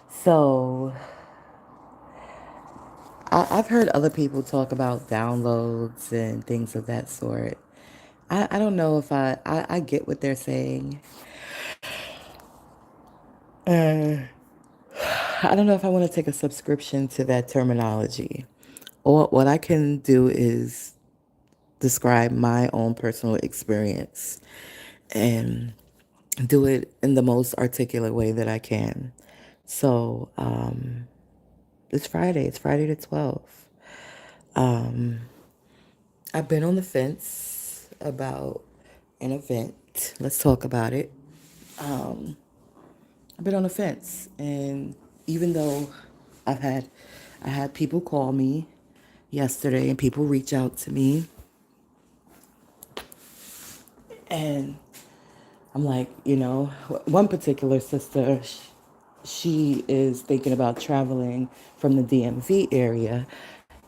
So I've heard other people talk about downloads and things of that sort. I don't know if I get what they're saying. Uh, I don't know if I want to take a subscription to that terminology. Or what I can do is describe my own personal experience and do it in the most articulate way that I can. So it's Friday. It's Friday the 12th. Um, I've been on the fence about an event. Let's talk about it. Um, I've been on the fence, and even though I've had I had people call me yesterday and people reach out to me, and I'm like, one particular sister, she is thinking about traveling from the DMV area,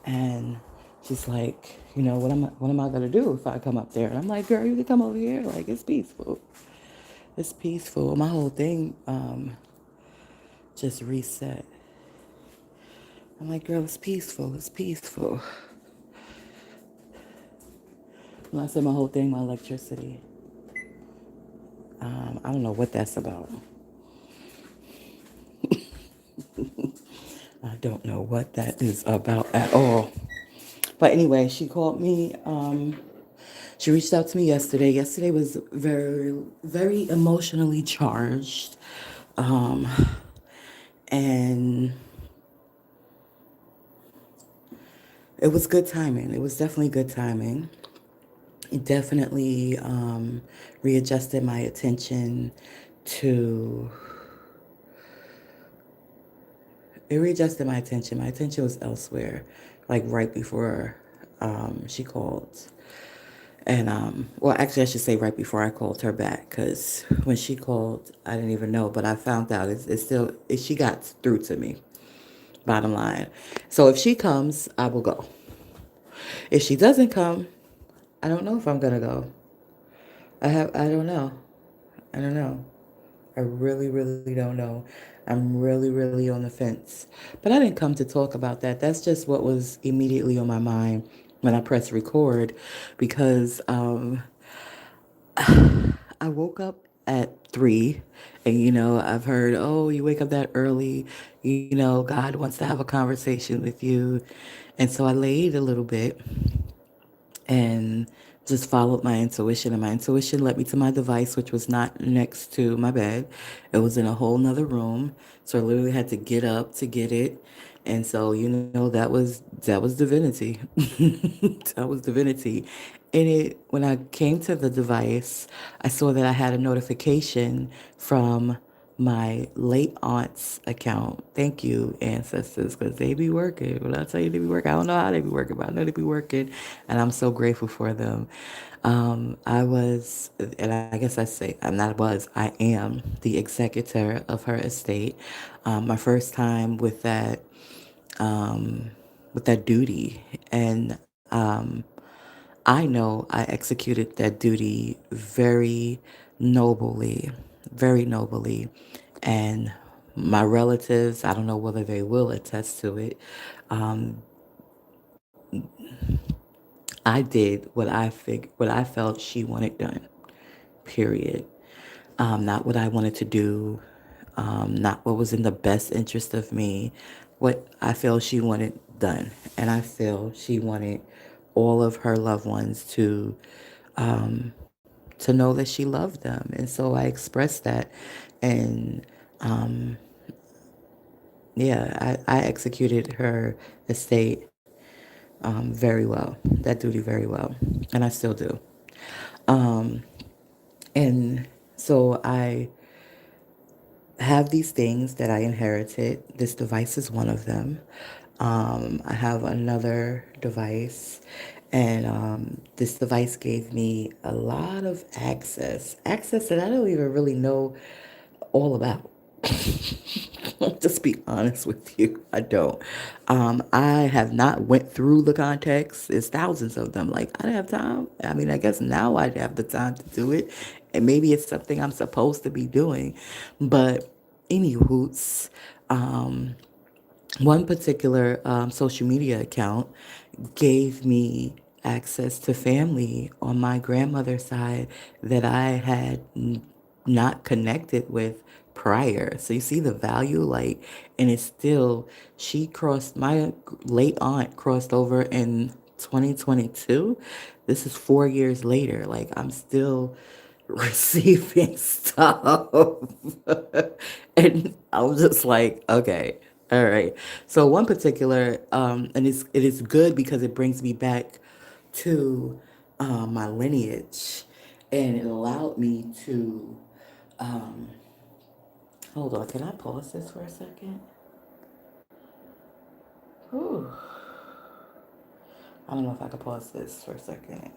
and she's like, what am I gonna do if I come up there? And I'm like, girl, you can come over here. Like, it's peaceful. It's peaceful. My whole thing just reset. I'm like, girl, it's peaceful. It's peaceful. When I said my whole thing, my electricity. I don't know what that's about. I don't know what that is about at all. But anyway, she called me. She reached out to me yesterday. Yesterday was very, very emotionally charged. Um, and it was good timing. It was definitely good timing. It definitely readjusted my attention to, it readjusted my attention. My attention was elsewhere, like right before she called. And, well, actually, I should say right before I called her back, because when she called, I didn't even know, but I found out she got through to me, bottom line. So if she comes, I will go. If she doesn't come, I don't know if I'm going to go. I don't know. I don't know. I really, really don't know. I'm really, really on the fence. But I didn't come to talk about that. That's just what was immediately on my mind when I pressed record because I woke up at 3, and I've heard, oh, you wake up that early, God wants to have a conversation with you. And so I laid a little bit and just followed my intuition. And my intuition led me to my device, which was not next to my bed. It was in a whole nother room. So I literally had to get up to get it. And so, that was divinity. That was divinity. And when I came to the device, I saw that I had a notification from my late aunt's account. Thank you, ancestors, because they be working. When I tell you they be working, I don't know how they be working, but I know they be working, and I'm so grateful for them. I was, and I guess I'm not was, I am the executor of her estate. My first time with that duty, and I know I executed that duty very nobly, very nobly. And my relatives, I don't know whether they will attest to it. Um, I did what I felt she wanted done. Period. Not what I wanted to do. Not what was in the best interest of me. What I feel she wanted done, and I feel she wanted all of her loved ones um, to know that she loved them. And so I expressed that. And yeah, I executed her estate very well, that duty very well. And I still do. Um, and so I have these things that I inherited. This device is one of them. I have another device, and this device gave me a lot of access that I don't even really know all about. Just be honest with you. I don't. I have not went through the context. It's thousands of them. Like I don't have time. I mean, I guess now I have the time to do it, and maybe it's something I'm supposed to be doing. But any hoots, one particular social media account gave me access to family on my grandmother's side that I had not connected with prior. So you see the value, like, and it's still, she crossed, my late aunt crossed over in 2022. This is 4 years later. Like, I'm still receiving stuff. And I was just like, okay, all right. So one particular, and it is good because it brings me back to my lineage, and it allowed me to, hold on, can I pause this for a second? Whew. I don't know if I could pause this for a second.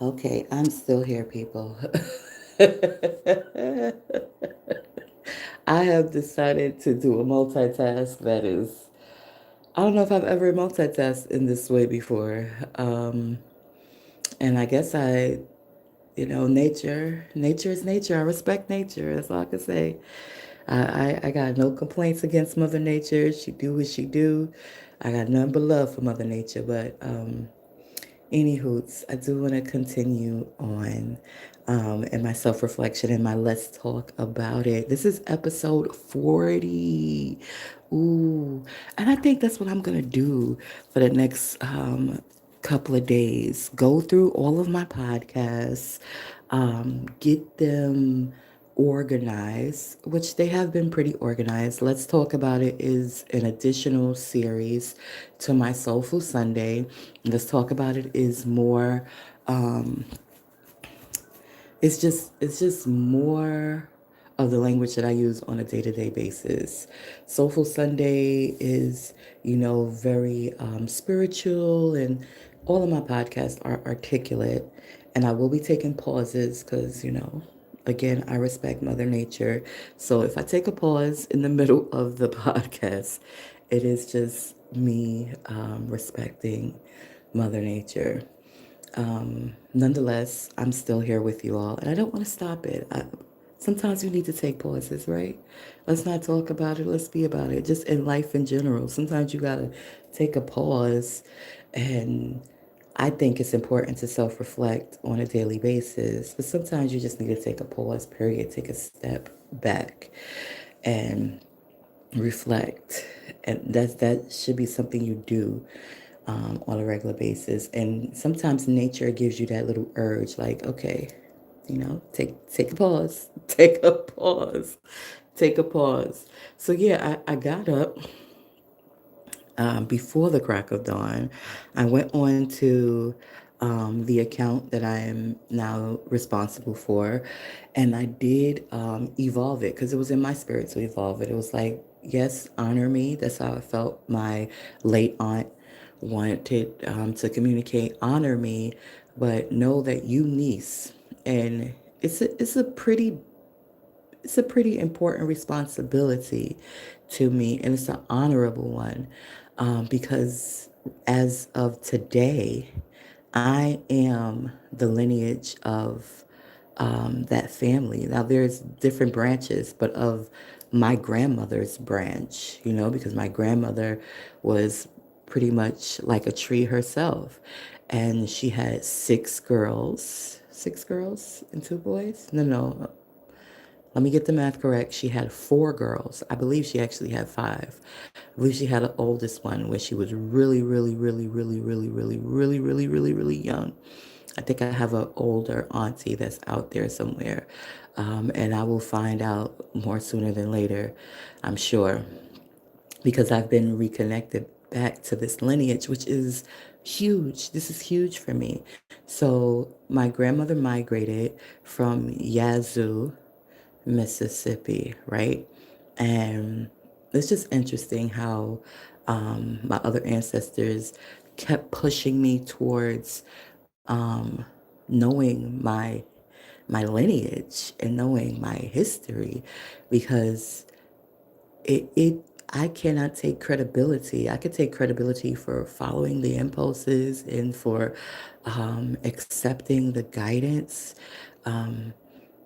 Okay, I'm still here, people. I have decided to do a multitask that is, I don't know if I've ever multitasked in this way before. And I guess nature is nature. I respect nature. That's all I can say. I got no complaints against Mother Nature. She do what she do. I got none but love for Mother Nature. But Any hoots, I do want to continue on in my self reflection and my let's talk about it. This is episode 40. Ooh, and I think that's what I'm going to do for the next couple of days. Go through all of my podcasts, get them organized, which they have been pretty organized. Let's Talk About It is an additional series to my Soulful Sunday. Let's Talk About It is more it's just more of the language that I use on a day-to-day basis. Soulful Sunday is, very spiritual, and all of my podcasts are articulate. And I will be taking pauses because, again, I respect Mother Nature. So if I take a pause in the middle of the podcast, it is just me respecting Mother Nature. Nonetheless, I'm still here with you all, and I don't want to stop it. Sometimes you need to take pauses, right? Let's not talk about it. Let's be about it. Just in life in general, sometimes you gotta take a pause, and I think it's important to self-reflect on a daily basis. But sometimes you just need to take a pause. Period. Take a step back, and reflect, and that should be something you do on a regular basis. And sometimes nature gives you that little urge, like, okay, take a pause, take a pause, take a pause. So yeah, I got up before the crack of dawn. I went on to the account that I am now responsible for, and I did evolve it because it was in my spirit to evolve it. It was like, yes, honor me. That's how I felt. My late aunt wanted to communicate, honor me, but know that you niece, and it's a pretty important responsibility to me, and it's an honorable one, because as of today, I am the lineage of that family. Now, there's different branches, but of my grandmother's branch, because my grandmother was pretty much like a tree herself. And she had six girls and two boys. No, no, let me get the math correct. She had four girls. I believe she actually had five. I believe she had an oldest one where she was really, really, really, really, really, really, really, really, really, really young. I think I have an older auntie that's out there somewhere. And I will find out more sooner than later, I'm sure, because I've been reconnected back to this lineage, which is huge. This is huge for me. So my grandmother migrated from Yazoo, Mississippi, right? And it's just interesting how my other ancestors kept pushing me towards knowing my lineage and knowing my history, because it I cannot take credibility. I could take credibility for following the impulses and for accepting the guidance. Um,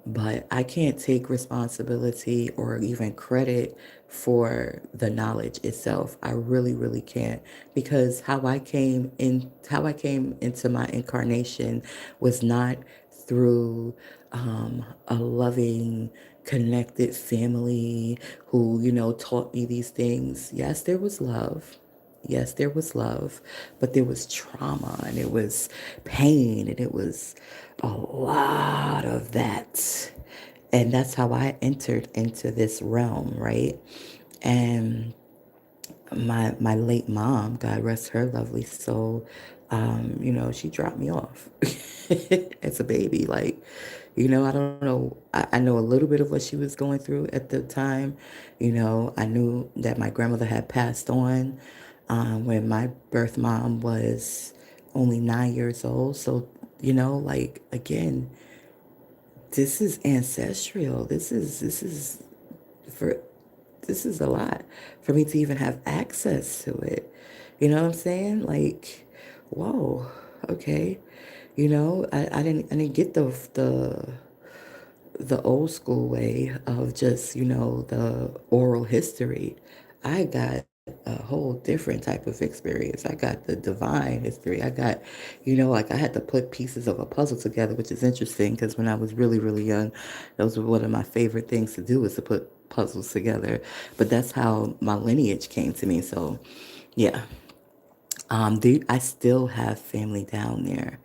but I can't take responsibility or even credit for the knowledge itself. I really, really can't, because how I came into my incarnation was not through a loving, connected family who, taught me these things. Yes, there was love. Yes, there was love, but there was trauma, and it was pain, and it was a lot of that. And that's how I entered into this realm, right? And my late mom, God rest her lovely soul, she dropped me off as a baby. Like, I don't know. I know a little bit of what she was going through at the time. I knew that my grandmother had passed on when my birth mom was only 9 years old. So, like, again, this is ancestral. For this is a lot for me to even have access to it. You know what I'm saying? Like, whoa, okay. I didn't get the old school way of just, the oral history. I got a whole different type of experience. I got the divine history. I got, like I had to put pieces of a puzzle together, which is interesting because when I was really, really young, those were one of my favorite things to do was to put puzzles together. But that's how my lineage came to me. So, yeah, I still have family down there,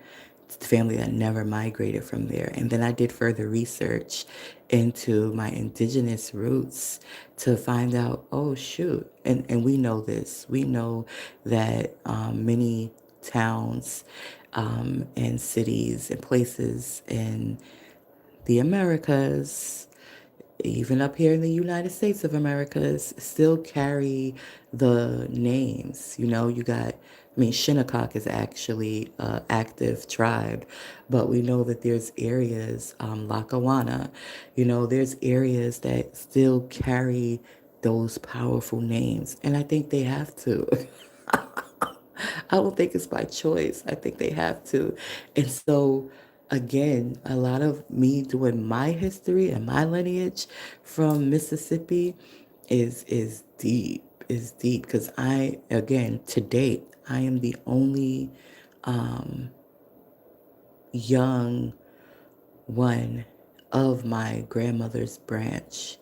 family that never migrated from there. And then I did further research into my indigenous roots to find out, oh, shoot. And we know this. We know that many towns and cities and places in the Americas, even up here in the United States of America, still carry the names. You got, I mean, Shinnecock is actually an active tribe, but we know that there's areas, Lackawanna, there's areas that still carry those powerful names. And I think they have to. I don't think it's by choice. I think they have to. And so, again, a lot of me doing my history and my lineage from Mississippi is deep because again, to date, I am the only young one of my grandmother's branch.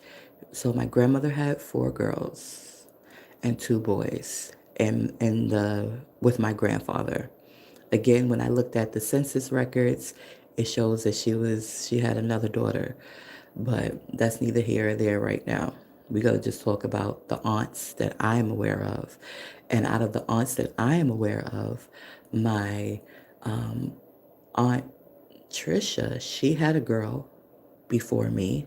So my grandmother had four girls and two boys, and with my grandfather. Again, when I looked at the census records, it shows that she had another daughter, but that's neither here or there right now. We gotta just talk about the aunts that I'm aware of, and out of the aunts that I am aware of, my aunt Trisha, she had a girl before me,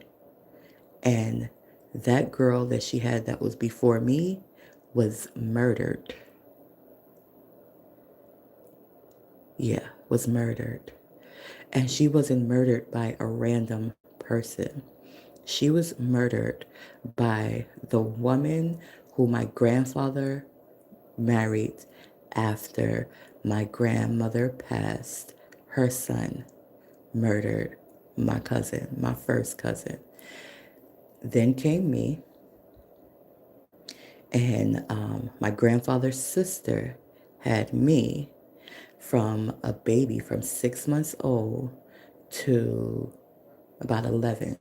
and that girl that she had that was before me was murdered. Yeah, was murdered. And she wasn't murdered by a random person. She was murdered by the woman who my grandfather married after my grandmother passed. Her son murdered my cousin, my first cousin. Then came me, and my grandfather's sister had me from a baby from 6 months old to about 11.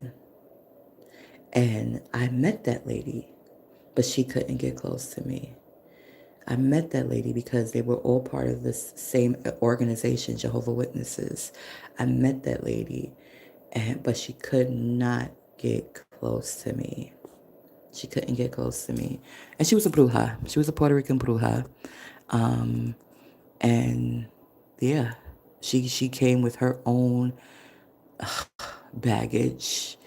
And I met that lady, but she couldn't get close to me. I met that lady because they were all part of this same organization, Jehovah Witnesses. I met that lady, but she could not get close to me. She couldn't get close to me. And she was a bruja. She was a Puerto Rican bruja. Um, and yeah, she came with her own baggage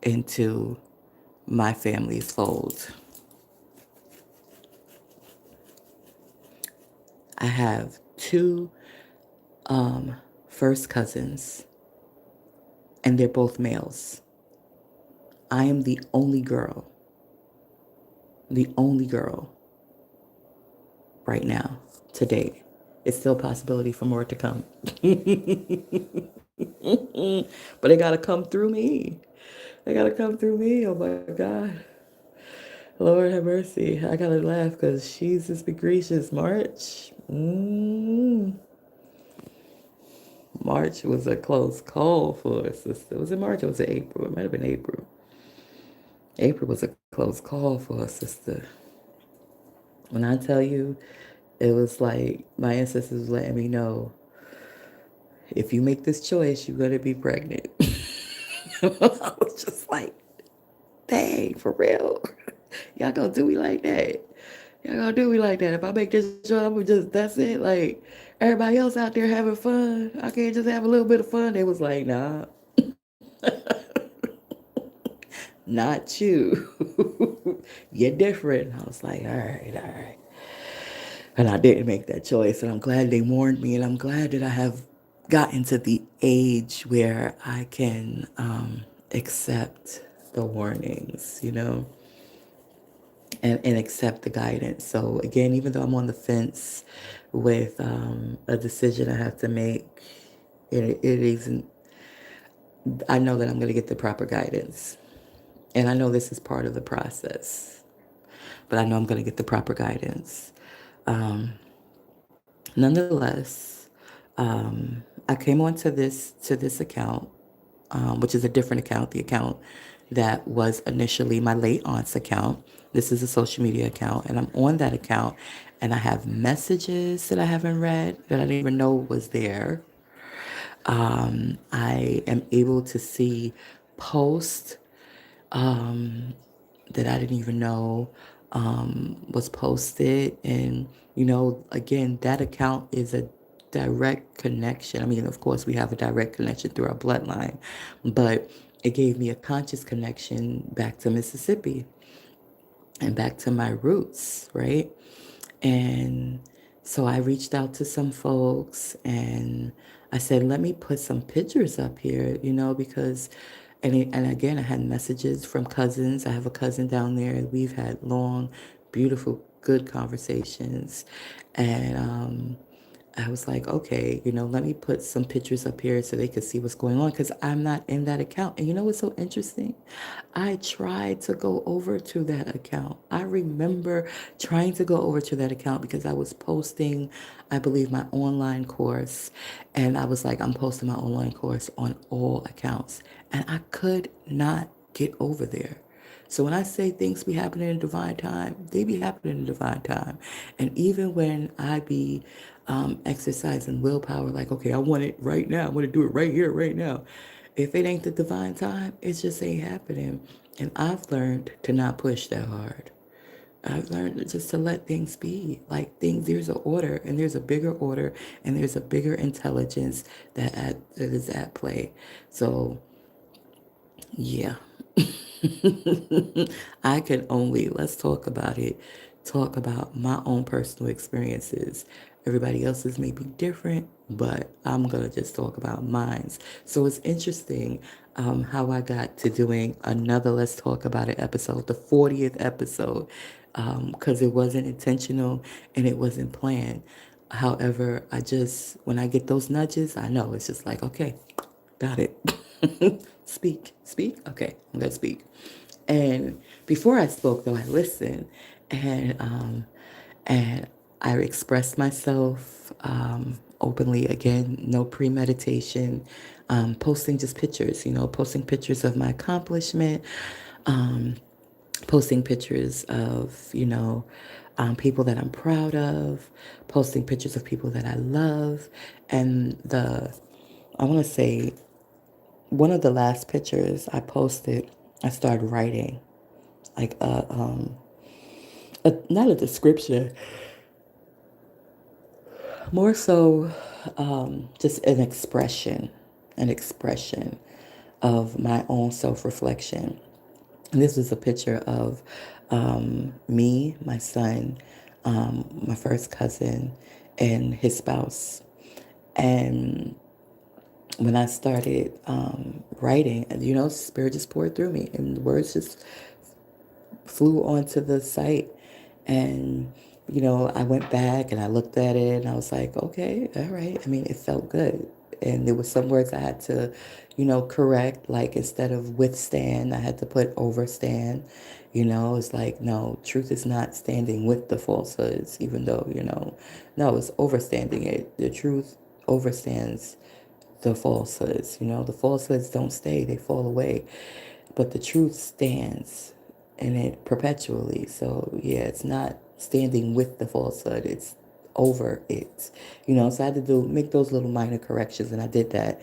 into my family's fold. I have two first cousins, and they're both males. I am the only girl right now, to date. It's still a possibility for more to come. But it gotta come through me. They gotta come through me. Oh my God. Lord have mercy. I gotta laugh because Jesus be gracious. March. March was a close call for a sister. Was it March or was it April? It might have been April. April was a close call for a sister. When I tell you, it was like my ancestors was letting me know if you make this choice, you're gonna be pregnant. I was just like, dang, for real. Y'all gonna do me like that. Y'all gonna do me like that. If I make this choice, I'm gonna just, that's it. Like, everybody else out there having fun. I can't just have a little bit of fun. They was like, nah, not you. You're different. I was like, all right, all right. And I didn't make that choice. And I'm glad they warned me. And I'm glad that I have gotten to the age where I can accept the warnings, and accept the guidance. So, again, even though I'm on the fence with a decision I have to make, it isn't, I know that I'm going to get the proper guidance. And I know this is part of the process. but I know I'm going to get the proper guidance. Um, Nonetheless, I came onto this account, which is a different account, the account that was initially my late aunt's account. This is a social media account, and I'm on that account, and I have messages that I haven't read that I didn't even know was there. I am able to see posts that I didn't even know was posted. And, again, that account is a direct connection. I mean, of course, we have a direct connection through our bloodline, but it gave me a conscious connection back to Mississippi and back to my roots, right? And so I reached out to some folks and I said, let me put some pictures up here, because, and again, I had messages from cousins. I have a cousin down there. We've had long, beautiful, good conversations. And I was like, okay, let me put some pictures up here so they could see what's going on because I'm not in that account. And you know what's so interesting? I tried to go over to that account. I remember trying to go over to that account because I was posting, I believe, my online course. And I was like, I'm posting my online course on all accounts. And I could not get over there. So when I say things be happening in divine time, they be happening in divine time. And even when I be exercising willpower, like, okay, I want it right now. I want to do it right here, right now. If it ain't the divine time, it just ain't happening. And I've learned to not push that hard. I've learned just to let things be. Like things, there's an order, and there's a bigger order, and there's a bigger intelligence that is at play. So yeah. I can only, let's talk about it, talk about my own personal experiences. Everybody else's may be different, but I'm going to just talk about mine's. So it's interesting how I got to doing another Let's Talk About It episode, the 40th episode, because it wasn't intentional and it wasn't planned. However, when I get those nudges, I know it's just like, okay, got it. Speak, speak. Okay, I'm gonna speak. And before I spoke, though, I listened, and and I expressed myself openly. Again, no premeditation. Posting just pictures, posting pictures of my accomplishment, um, posting pictures of people that I'm proud of, posting pictures of people that I love, and I want to say one of the last pictures I posted, I started writing like not a description, more so just an expression of my own self-reflection. And this was a picture of me, my son, my first cousin, and his spouse. And when I started writing, Spirit just poured through me, and the words just flew onto the site. And, I went back and I looked at it and I was like, okay, all right. I mean, it felt good. And there were some words I had to, correct. Like instead of withstand, I had to put overstand. It's like, no, truth is not standing with the falsehoods, even though, no, it's overstanding it. The truth overstands the falsehoods. The falsehoods don't stay, they fall away. But the truth stands in it perpetually. So, yeah, it's not standing with the falsehood, it's over it. So I had to make those little minor corrections, and I did that.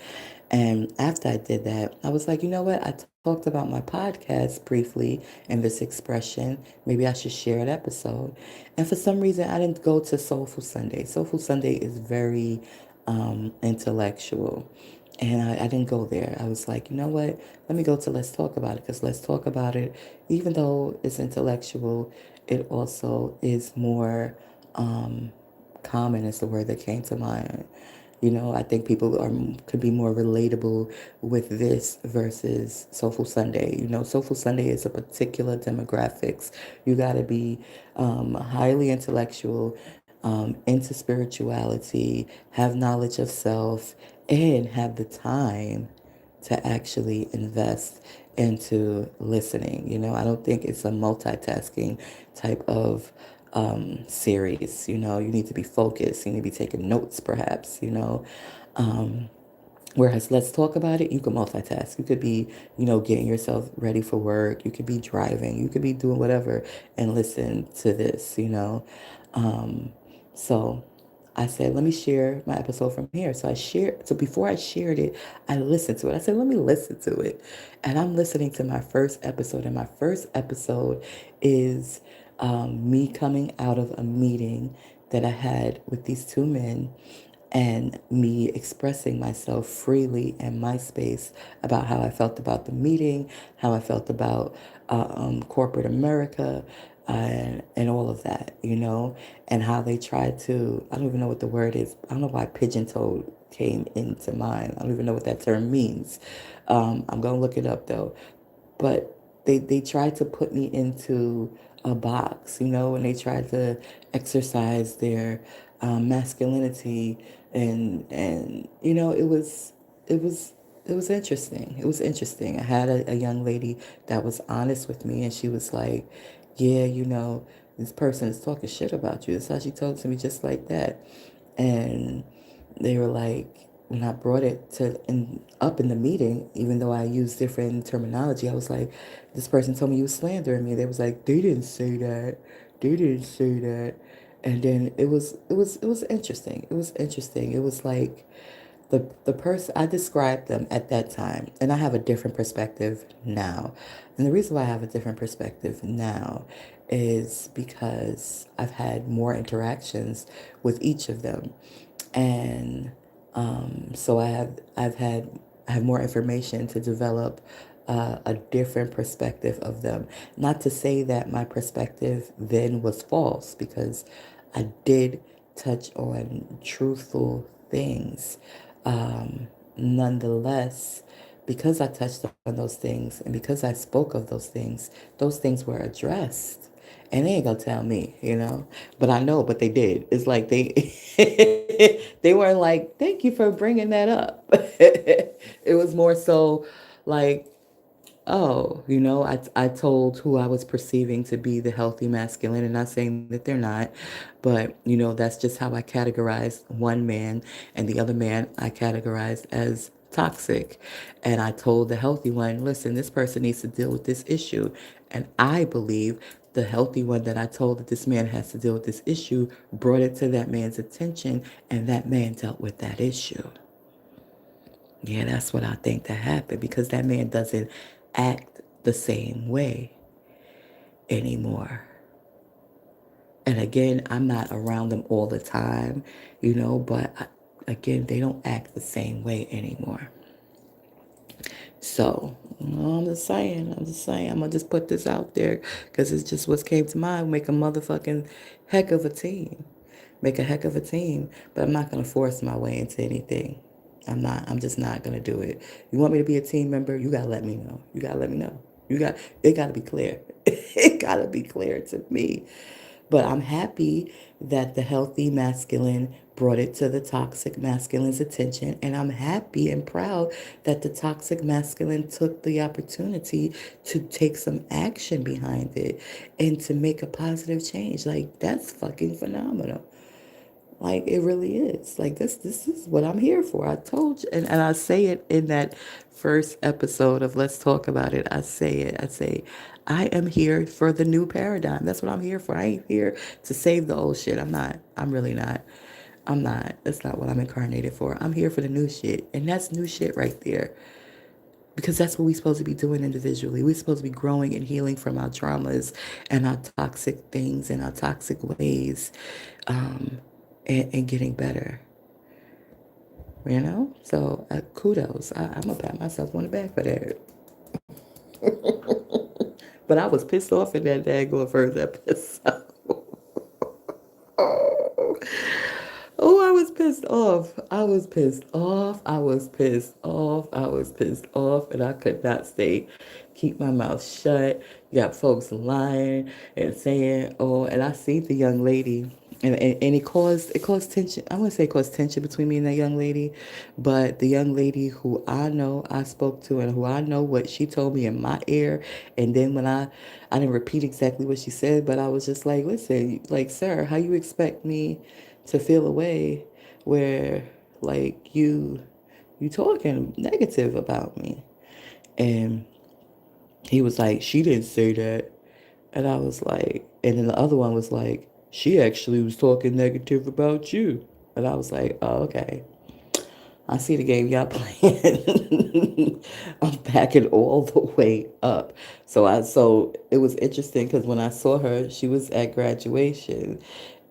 And after I did that, I was like, you know what? I talked about my podcast briefly in this expression. Maybe I should share an episode. And for some reason, I didn't go to Soulful Sunday. Soulful Sunday is very intellectual. And I didn't go there. I was like, you know what? Let me go to Let's Talk About It because Let's Talk About It, even though it's intellectual, it also is more common is the word that came to mind. I think people could be more relatable with this versus Soulful Sunday. Soulful Sunday is a particular demographics. You got to be highly intellectual, into spirituality, have knowledge of self, and have the time to actually invest into listening. I don't think it's a multitasking type of series. You need to be focused. You need to be taking notes, perhaps. Um, Whereas let's talk about it, you can multitask. You could be, getting yourself ready for work. You could be driving. You could be doing whatever and listen to this. Um, so I said, let me share my episode from here. So before I shared it, I listened to it. I said, let me listen to it. And I'm listening to my first episode. And my first episode is me coming out of a meeting that I had with these two men and me expressing myself freely in my space about how I felt about the meeting, how I felt about corporate America, and all of that, and how they tried to, I don't even know what the word is. I don't know why pigeon toed came into mind. I don't even know what that term means. I'm going to look it up though. But they tried to put me into a box, and they tried to exercise their masculinity, and it was it was interesting. It was interesting. I had a young lady that was honest with me, and she was like, "Yeah, this person is talking shit about you." That's how she told it to me, just like that. And they were like, when I brought it up in the meeting, even though I used different terminology, I was like, this person told me you was slandering me. They was like, they didn't say that. They didn't say that. And then it was interesting. It was interesting. It was like the person I described them at that time, and I have a different perspective now. And the reason why I have a different perspective now is because I've had more interactions with each of them, and so I have more information to develop a different perspective of them. Not to say that my perspective then was false, because I did touch on truthful things. Nonetheless, because I touched on those things and because I spoke of those things were addressed. And they ain't gonna tell me. But I know, but they did. It's like they weren't like, thank you for bringing that up. It was more so like, oh, I told who I was perceiving to be the healthy masculine, and not saying that they're not, but that's just how I categorized one man, and the other man I categorized as toxic. And I told the healthy one, listen, this person needs to deal with this issue. And I believe the healthy one that I told that this man has to deal with this issue brought it to that man's attention, and that man dealt with that issue. Yeah, that's what I think that happened, because that man doesn't act the same way anymore. And again, I'm not around them all the time, but again, they don't act the same way anymore. So, I'm just saying, I'm gonna just put this out there because it's just what came to mind. Make a motherfucking heck of a team. Make a heck of a team, but I'm not gonna force my way into anything. I'm just not gonna do it. You want me to be a team member? You gotta let me know. You gotta let me know. It gotta be clear. It gotta be clear to me. But I'm happy that the healthy masculine brought it to the toxic masculine's attention. And I'm happy and proud that the toxic masculine took the opportunity to take some action behind it and to make a positive change. Like, that's fucking phenomenal. Like, it really is. Like, this is what I'm here for. I told you, and I say it in that first episode of Let's Talk About It. I say it. I say, I am here for the new paradigm. That's what I'm here for. I ain't here to save the old shit. I'm not. I'm really not. I'm not. That's not what I'm incarnated for. I'm here for the new shit. And that's new shit right there. Because that's what we're supposed to be doing individually. We're supposed to be growing and healing from our traumas and our toxic things and our toxic ways, um, and getting better. So kudos. I'm going to pat myself on the back for that. But I was pissed off in that daggone first episode. Oh, I was pissed off. I was pissed off. I was pissed off. I was pissed off, and I could not keep my mouth shut. You got folks lying and saying, "Oh," and I see the young lady, and it caused tension. I wouldn't say it caused tension between me and that young lady, but the young lady who I know I spoke to and who I know what she told me in my ear, and then when I didn't repeat exactly what she said, but I was just like, "Listen, like, sir, how you expect me to feel a way where like you talking negative about me?" And he was like, "She didn't say that." And I was like, and then the other one was like, "She actually was talking negative about you." And I was like, "Oh, okay. I see the game y'all playing." I'm backing all the way up. So it was interesting because when I saw her, she was at graduation,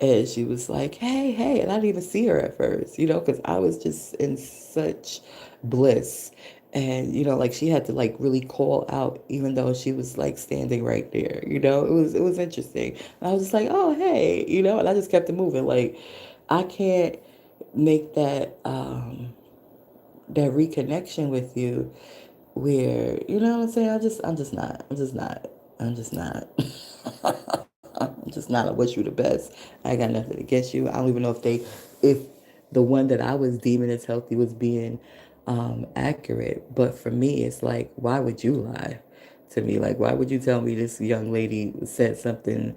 and she was like, "Hey, hey," and I didn't even see her at first, because I was just in such bliss. And like she had to like really call out even though she was like standing right there. It was interesting. And I was just like, "Oh, hey," and I just kept it moving. Like I can't make that reconnection with you where what I'm saying. I'm just not. I wish you the best. I ain't got nothing against you. I don't even know if the one that I was deeming as healthy was being accurate. But for me, it's like, why would you lie to me? Like, why would you tell me this young lady said something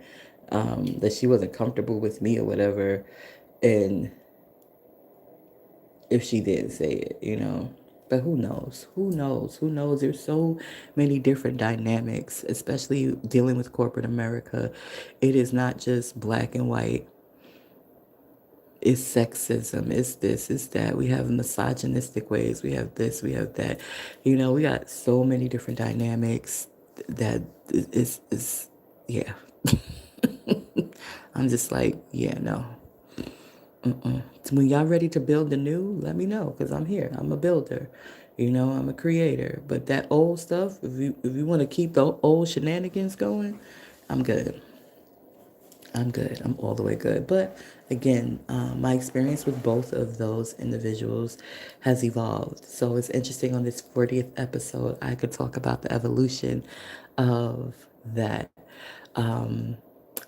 that she wasn't comfortable with me or whatever, and if she didn't say it. But who knows? Who knows? Who knows? There's so many different dynamics, especially dealing with corporate America. It is not just black and white. It's sexism. It's this. It's that. We have misogynistic ways. We have this. We have that. We got so many different dynamics that is yeah. I'm just like, yeah, no. So when y'all ready to build the new, let me know because I'm here. I'm a builder. I'm a creator. But that old stuff, if you want to keep the old shenanigans going, I'm good. I'm good. I'm all the way good. But again, my experience with both of those individuals has evolved. So it's interesting on this 40th episode, I could talk about the evolution of that. Um,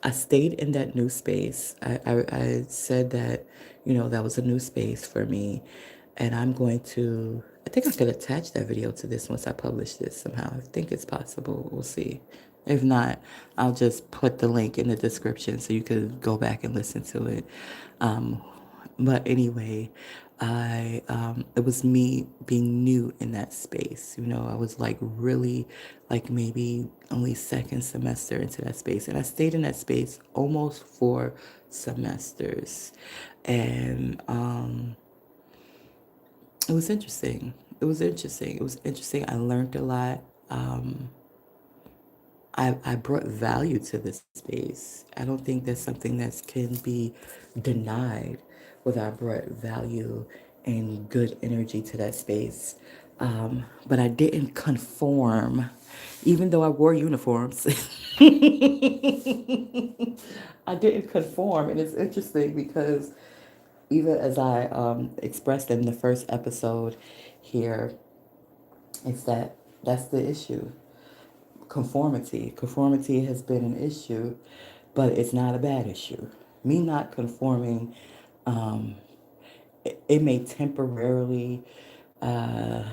I stayed in that new space. I said that, that was a new space for me. And I think I could attach that video to this once I publish this somehow. I think it's possible. We'll see. If not, I'll just put the link in the description so you could go back and listen to it. Um, but anyway, it was me being new in that space. I was like really, like maybe only second semester into that space, and I stayed in that space almost 4 semesters, and it was interesting. It was interesting. It was interesting. I learned a lot. Um, I brought value to this space. I don't think that's something that can be denied without brought value and good energy to that space. But I didn't conform, even though I wore uniforms. I didn't conform. And it's interesting because even as I expressed in the first episode here, it's that's the issue. Conformity. Conformity has been an issue, but it's not a bad issue. Me not conforming, um, it may temporarily uh,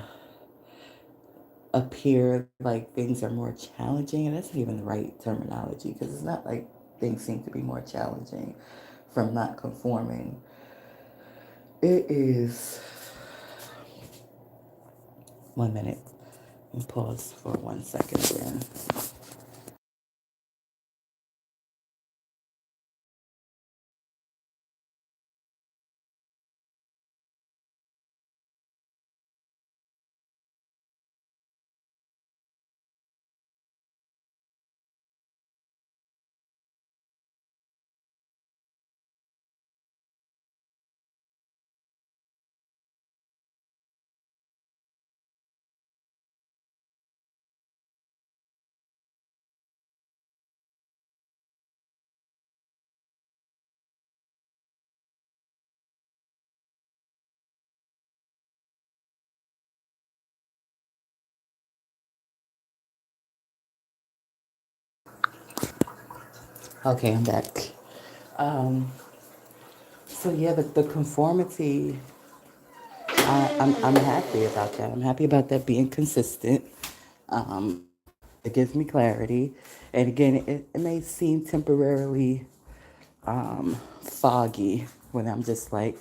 appear like things are more challenging, and that's not even the right terminology because it's not like things seem to be more challenging from not conforming. It is 1 minute. Pause for 1 second again. Okay, I'm back. Um, so yeah, the conformity, I'm happy about that. I'm happy about that being consistent. It gives me clarity. And again, it may seem temporarily foggy when I'm just like,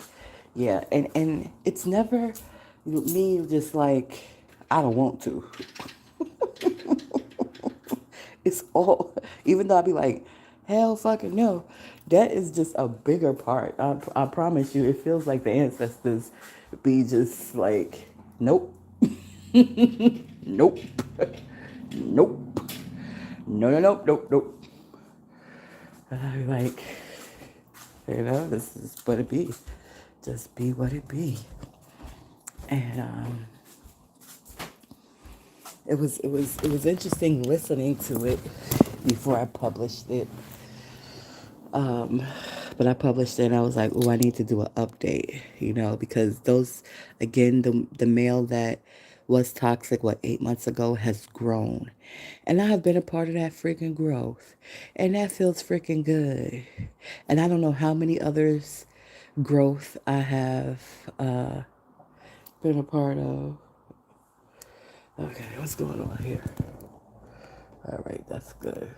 yeah. And it's never me just like, I don't want to. It's all, even though I'd be like, hell fucking no. That is just a bigger part. I promise you, it feels like the ancestors be just like, nope, nope, nope, no, no, nope, nope, nope. And I'd be like, this is what it be. Just be what it be. And it was interesting listening to it before I published it. Um, but I published it and I was like, oh, I need to do an update, because those, again, the male that was toxic, 8 months ago, has grown. And I have been a part of that freaking growth. And that feels freaking good. And I don't know how many others growth I have been a part of. Okay, what's going on here? All right, that's good.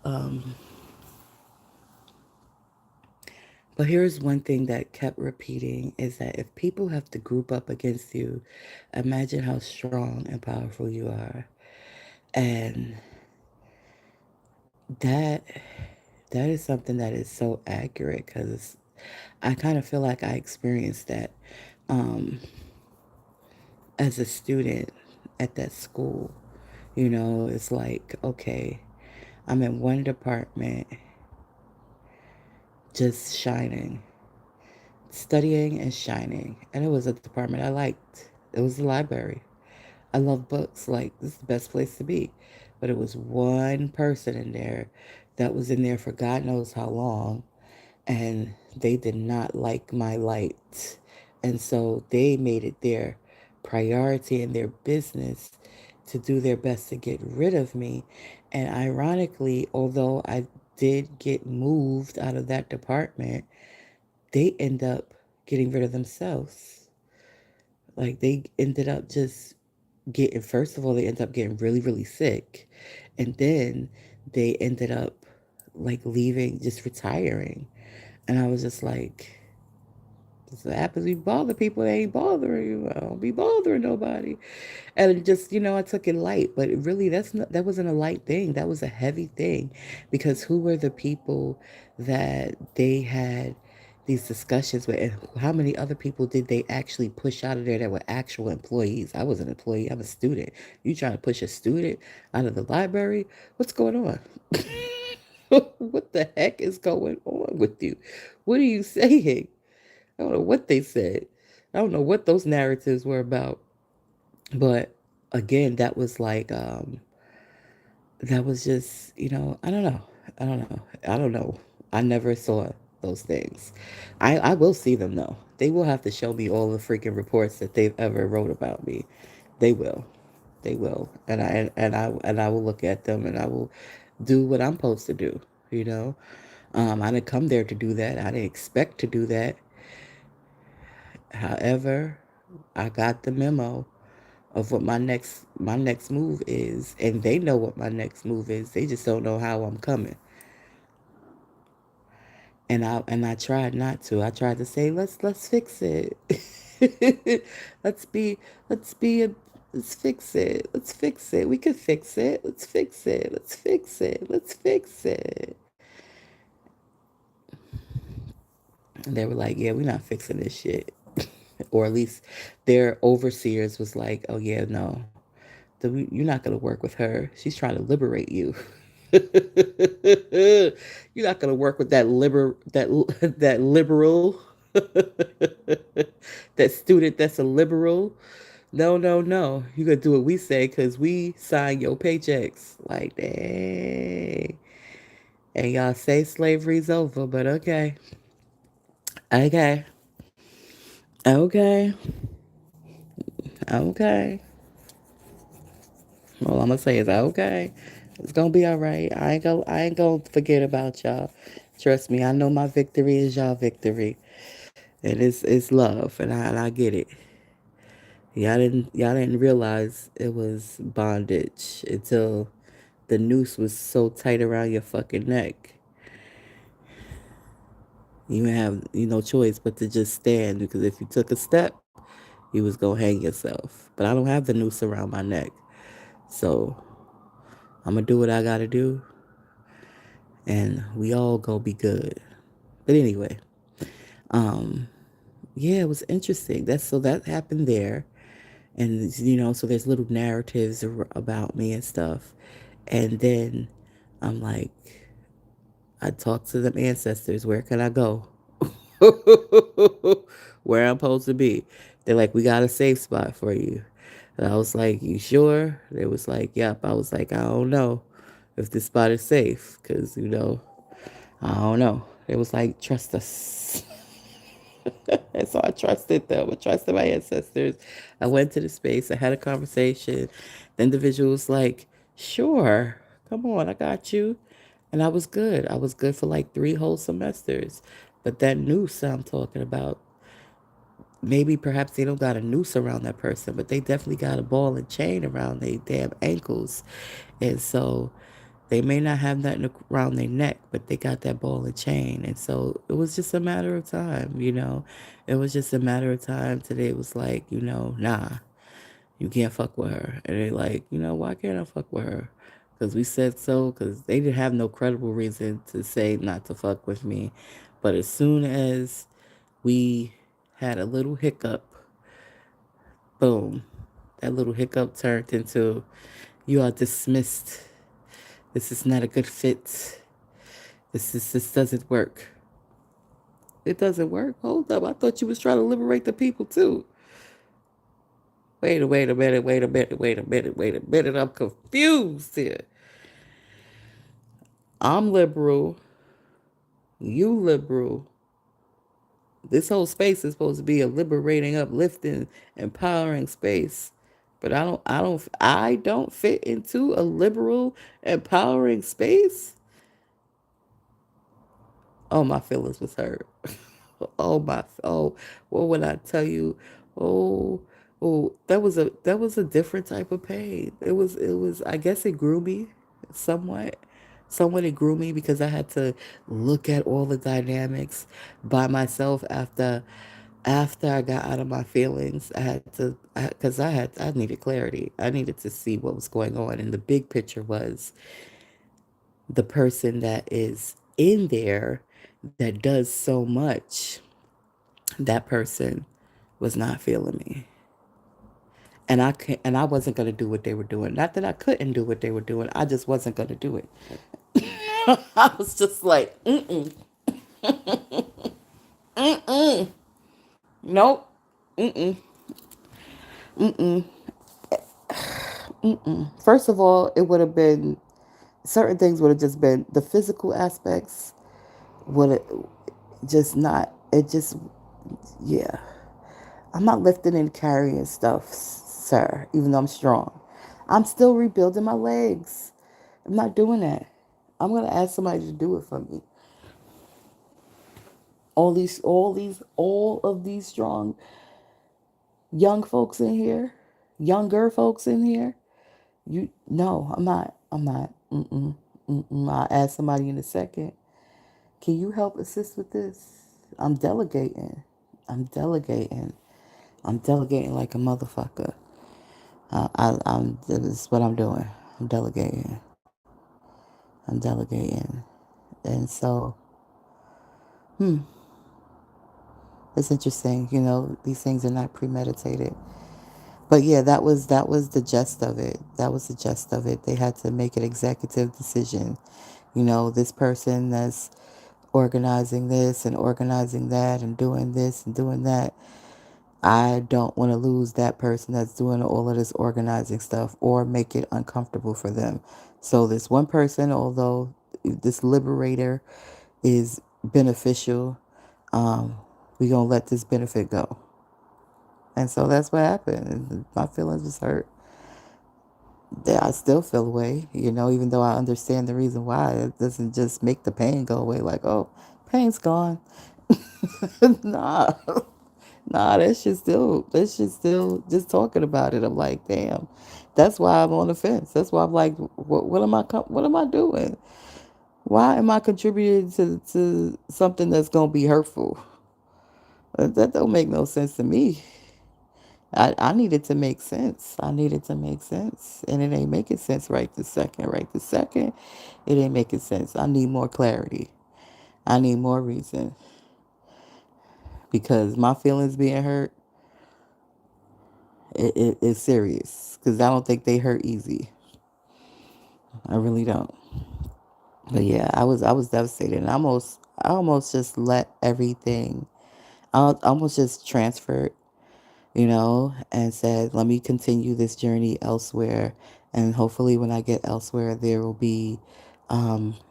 Um, But here's one thing that kept repeating is that if people have to group up against you, imagine how strong and powerful you are. And that that is something that is so accurate because I kind of feel like I experienced that um, as a student at that school. It's like, okay, I'm in one department just shining, studying and shining. And it was a department I liked. It was the library. I love books. Like, this is the best place to be. But it was one person in there that was in there for God knows how long, and they did not like my light. And so they made it their priority and their business to do their best to get rid of me. And ironically, although I did get moved out of that department, they end up getting rid of themselves. Like, they ended up just getting, first of all, they ended up getting really, really sick. And then they ended up like leaving, just retiring. And I was just like, this happens. We bother people, they ain't bothering you. I don't be bothering nobody. And just, I took it light, but really that wasn't a light thing. That was a heavy thing because who were the people that they had these discussions with, and how many other people did they actually push out of there that were actual employees? I was an employee. I'm a student. You trying to push a student out of the library? What's going on? What the heck is going on with you? What are you saying? I don't know what they said. I don't know what those narratives were about. But again, that was just, I don't know. I don't know. I don't know. I never saw those things. I will see them though. They will have to show me all the freaking reports that they've ever wrote about me. They will. They will. And I will look at them and I will do what I'm supposed to do, you know? I didn't come there to do that. I didn't expect to do that. However, I got the memo of what my next move is, and they know what my next move is. They just don't know how I'm coming. And I tried not to. I tried to say, let's fix it. let's be let's be a, let's fix it. Let's fix it. We can fix it. Let's fix it. Let's fix it. Let's fix it. And they were like, yeah, we're not fixing this shit. Or at least their overseers was like, oh yeah, no, you're not going to work with her. She's trying to liberate you. You're not going to work with that liberal, that student that's a liberal. No, no, no. You're going to do what we say because we sign your paychecks. Like, dang. And y'all say slavery's over, but okay. Okay. Okay. Okay. All I'm going to say is okay. It's gonna be all right. I ain't gonna forget about y'all. Trust me, I know my victory is y'all victory. And it's love and I get it. Y'all didn't realize it was bondage until the noose was so tight around your fucking neck. You have no choice but to just stand because if you took a step, you was gonna hang yourself. But I don't have the noose around my neck. So I'm gonna do what I gotta do and we all gonna be good. But anyway, um, yeah, it was interesting. That happened there. And so there's little narratives about me and stuff. And then I'm like, I talked to them ancestors. Where can I go? Where I'm supposed to be? They're like, we got a safe spot for you. And I was like, you sure? They was like, yep. I was like, I don't know if this spot is safe because I don't know. It was like, trust us. And so I trusted them. I trusted my ancestors. I went to the space. I had a conversation. The individual was like, sure, come on, I got you. And I was good. I was good for like 3 whole semesters. But that noose I'm talking about, maybe perhaps they don't got a noose around that person, but they definitely got a ball and chain around their damn ankles. And so they may not have nothing around their neck, but they got that ball and chain. And so it was just a matter of time. It was just a matter of time. Today it was like, nah, you can't fuck with her. And they like, why can't I fuck with her? Because we said so, because they didn't have no credible reason to say not to fuck with me. But as soon as we had a little hiccup, boom, that little hiccup turned into, you are dismissed. This is not a good fit. This doesn't work. It doesn't work. Hold up. I thought you was trying to liberate the people too. Wait a minute, wait a minute, wait a minute, wait a minute. I'm confused here. I'm liberal. You liberal. This whole space is supposed to be a liberating, uplifting, empowering space. But I don't fit into a liberal, empowering space. Oh, my feelings was hurt. What would I tell you? Oh, that was a different type of pain. It was I guess it grew me somewhat. Somewhat it grew me because I had to look at all the dynamics by myself after I got out of my feelings. I had to because I needed clarity. I needed to see what was going on, and the big picture was the person that is in there that does so much, that person was not feeling me. And I wasn't going to do what they were doing. Not that I couldn't do what they were doing. I just wasn't going to do it. I was just like, mm-mm, mm-mm, nope, mm-mm, mm-mm, mm-mm. First of all, it would have been, certain things would have just been, the physical aspects would have just not, it just, yeah. I'm not lifting and carrying stuff, sir, even though I'm strong. I'm still rebuilding my legs. I'm not doing that. I'm gonna ask somebody to do it for me. All of these strong young folks in here, younger folks in here. No, I'm not. I'm not. I'll ask somebody in a second. Can you help assist with this? I'm delegating. I'm delegating. I'm delegating like a motherfucker. This is what I'm doing. I'm delegating. I'm delegating. And so, it's interesting. These things are not premeditated. But yeah, that was the gist of it. That was the gist of it. They had to make an executive decision. This person that's organizing this and organizing that and doing this and doing that. I don't want to lose that person that's doing all of this organizing stuff or make it uncomfortable for them. So this one person, although this liberator is beneficial, um, we gonna let this benefit go. And so that's what happened. And my feelings was hurt. I still feel away, even though I understand the reason why. It doesn't just make the pain go away like, oh, pain's gone. Nah, nah, that shit still, just talking about it. I'm like, damn. That's why I'm on the fence. That's why I'm like, what am I doing? Why am I contributing to something that's going to be hurtful? That don't make no sense to me. I needed to make sense. I needed to make sense. And it ain't making sense right this second. Right this second, it ain't making sense. I need more clarity. I need more reason. Because my feelings being hurt, it's serious. Because I don't think they hurt easy. I really don't. But yeah, I was devastated. And I almost just let everything, I almost just transferred, and said, let me continue this journey elsewhere. And hopefully, when I get elsewhere, there will be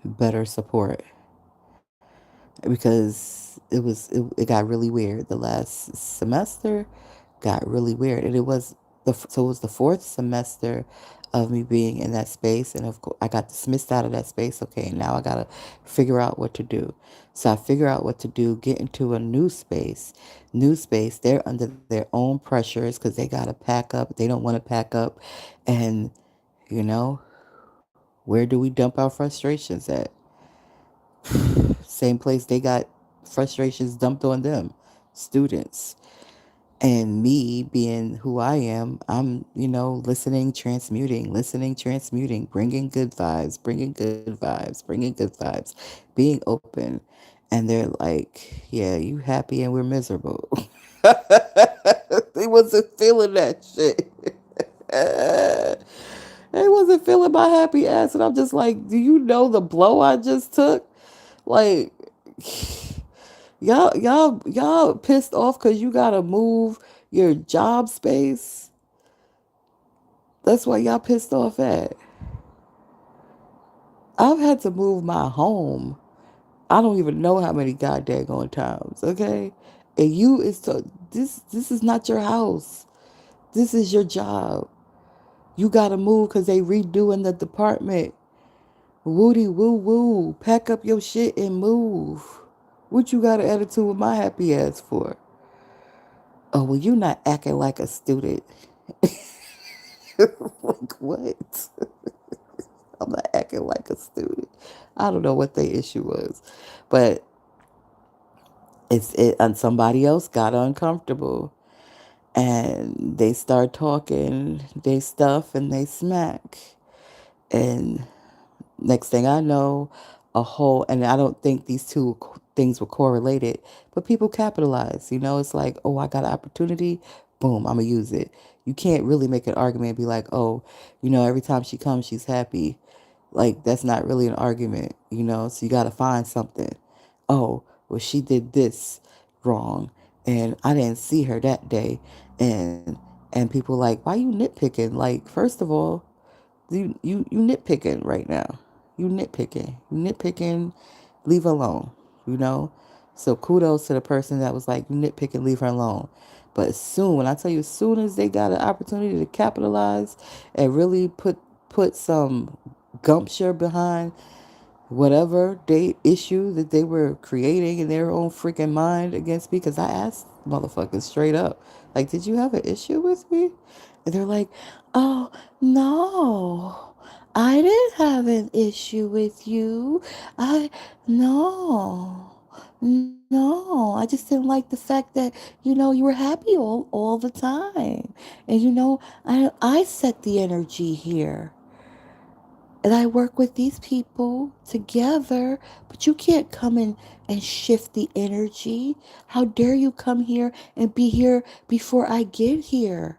better support because it got really weird. The last semester got really weird, and it was the fourth semester of me being in that space, and of course, I got dismissed out of that space. Okay, now I gotta figure out what to do. So I figure out what to do, get into a new space. New space, they're under their own pressures because they gotta pack up. They don't want to pack up, and you know, where do we dump our frustrations at? Same place they got frustrations dumped on them, students. And me being who I am, I'm, listening, transmuting, bringing good vibes, bringing good vibes, being open. And they're like, yeah, you happy and we're miserable. They wasn't feeling that shit. They wasn't feeling my happy ass. And I'm just like, do you know the blow I just took? Like, y'all pissed off because you gotta move your job space. That's why y'all pissed off at. I've had to move my home. I don't even know how many goddamn times. Okay, and you is to, this is not your house. This is your job. You gotta move because they redoing the department. Woody woo woo. Pack up your shit and move. What you got an attitude with my happy ass for? Oh, well, you not acting like a student. Like, what? I'm not acting like a student. I don't know what the issue was. But and somebody else got uncomfortable and they start talking they stuff and they smack. And next thing I know, and I don't think these two things were correlated, but people capitalize. It's like, oh, I got an opportunity, boom, I'm gonna use it. You can't really make an argument and be like, oh, every time she comes, she's happy. Like, that's not really an argument. So you gotta find something. Oh, well, she did this wrong, and I didn't see her that day, and people like, why you nitpicking? Like, first of all, you nitpicking right now. You nitpicking. Leave her alone. You know. So kudos to the person that was like, you nitpicking, leave her alone. But soon, when I tell you, as soon as they got an opportunity to capitalize and really put some gumption behind whatever they issue that they were creating in their own freaking mind against me, because I asked motherfuckers straight up, like, did you have an issue with me? And they're like, oh, no, I didn't have an issue with you. No, no, I just didn't like the fact that, you were happy all the time. And, I set the energy here. And I work with these people together, but you can't come in and shift the energy. How dare you come here and be here before I get here?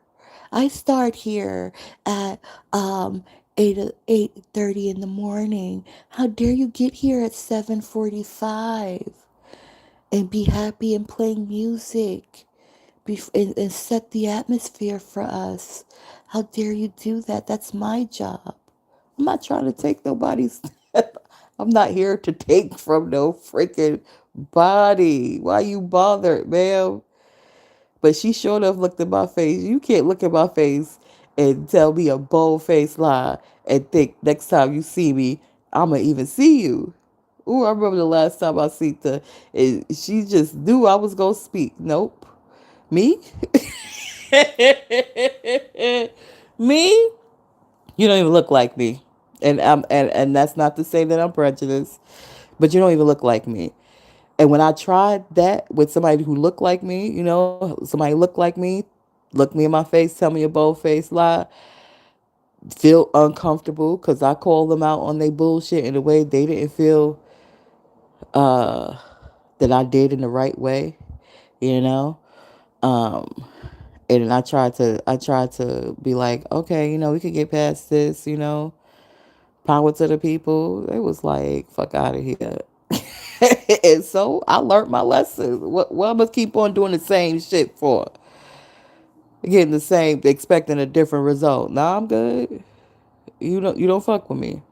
I start here at 8:30 in the morning. How dare you get here at 7:45 and be happy and playing music? And set the atmosphere for us. How dare you do that? That's my job. I'm not trying to take nobody's. I'm not here to take from no freaking body. Why you bothered, ma'am? But she sure enough looked at my face. You can't look at my face and tell me a bold faced lie and think next time you see me, I'ma even see you. Ooh, I remember the last time I seen her, and she just knew I was gonna speak. Nope. Me? Me? You don't even look like me. And that's not to say that I'm prejudiced, but you don't even look like me. And when I tried that with somebody who looked like me, somebody looked like me, look me in my face, tell me a bold faced lie, feel uncomfortable because I called them out on their bullshit in a way they didn't feel uh, that I did in the right way, you know. Um, and I tried to be like, okay, we could get past this, power to the people. It was like, fuck out of here. And so I learned my lesson. What I must keep on doing the same shit for? Getting the same, expecting a different result. Nah, I'm good. You don't fuck with me.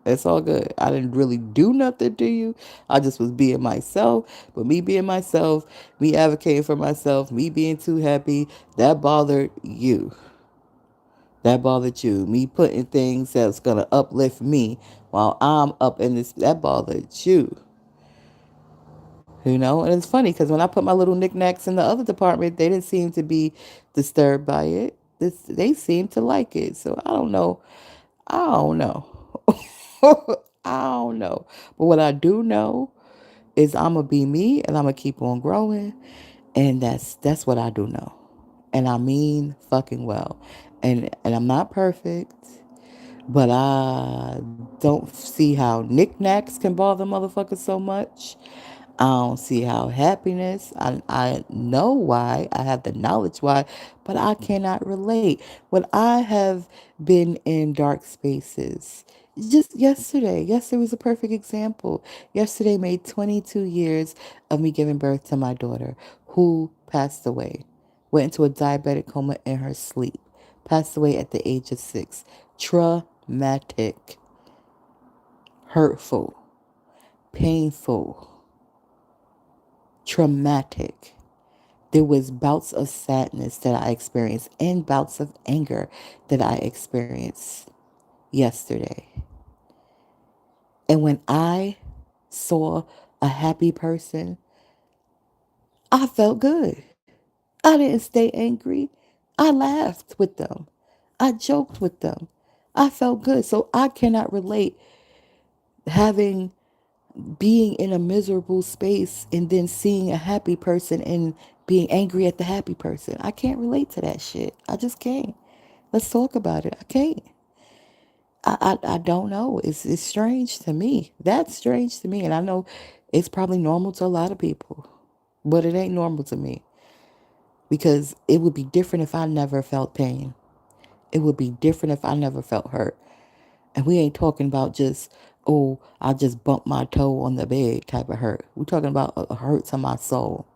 It's all good. I didn't really do nothing to you. I just was being myself. But me being myself, me advocating for myself, me being too happy, that bothered you. That bothered you. Me putting things that's gonna uplift me while I'm up in this, that bothered you. And it's funny because when I put my little knickknacks in the other department, they didn't seem to be disturbed by it. They seemed to like it. So I don't know. I don't know. I don't know. But what I do know is I'm gonna be me and I'm gonna keep on growing. And that's what I do know. And I mean fucking well. And I'm not perfect, but I don't see how knickknacks can bother motherfuckers so much. I don't see how happiness, I know why, I have the knowledge why, but I cannot relate. When I have been in dark spaces, just yesterday was a perfect example. Yesterday made 22 years of me giving birth to my daughter who passed away, went into a diabetic coma in her sleep, passed away at the age of 6. Traumatic, hurtful, painful, traumatic. There was bouts of sadness that I experienced and bouts of anger that I experienced yesterday. And when I saw a happy person, I felt good. I didn't stay angry. I laughed with them. I joked with them. I felt good. So I cannot relate having being in a miserable space and then seeing a happy person and being angry at the happy person. I can't relate to that shit. I just can't. Let's talk about it. I can't. I don't know. It's strange to me. That's strange to me. And I know it's probably normal to a lot of people. But it ain't normal to me. Because it would be different if I never felt pain. It would be different if I never felt hurt. And we ain't talking about just, oh, I just bumped my toe on the bed type of hurt. We're talking about a hurt to my soul.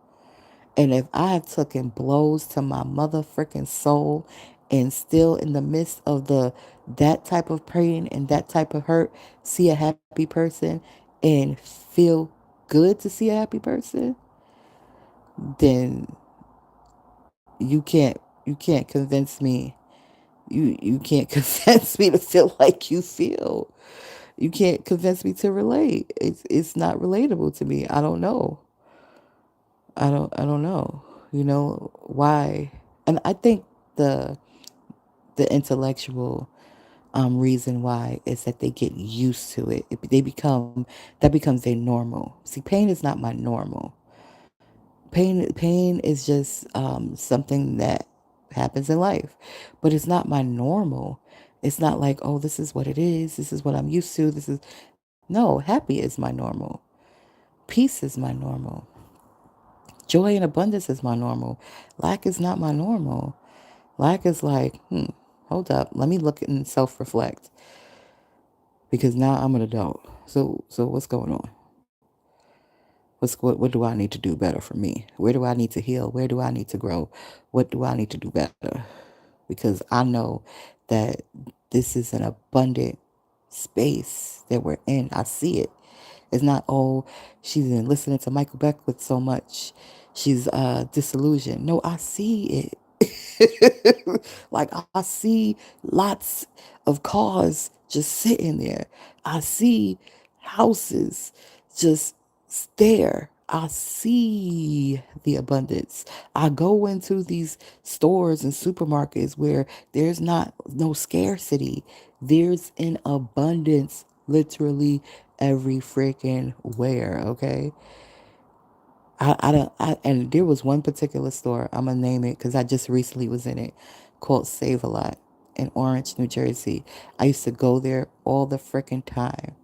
And if I have taken blows to my mother freaking soul and still in the midst of that type of pain and that type of hurt, see a happy person and feel good to see a happy person, then you can't convince me. You can't convince me to feel like you feel. You can't convince me to relate. It's not relatable to me. I don't know. I don't know. Why? And I think the the intellectual reason why is that they get used to it. They become that becomes their normal. See, pain is not my normal. Pain is just something that happens in life, but it's not my normal. It's not like, oh, this is what it is. This is what I'm used to. This is no, happy is my normal. Peace is my normal. Joy and abundance is my normal. Lack is not my normal. Lack is like, hold up, let me look and self reflect because now I'm an adult. So what's going on? What do I need to do better for me? Where do I need to heal? Where do I need to grow? What do I need to do better? Because I know that this is an abundant space that we're in. I see it. It's not, oh, she's listening to Michael Beckwith so much. She's disillusioned. No, I see it. Like I see lots of cars just sitting there. I see houses just there. I see the abundance. I go into these stores and supermarkets where there's not no scarcity. There's an abundance literally every freaking where, okay? I don't, and there was one particular store, I'm gonna name it because I just recently was in it, called Save a Lot in Orange, New Jersey. I used to go there all the freaking time.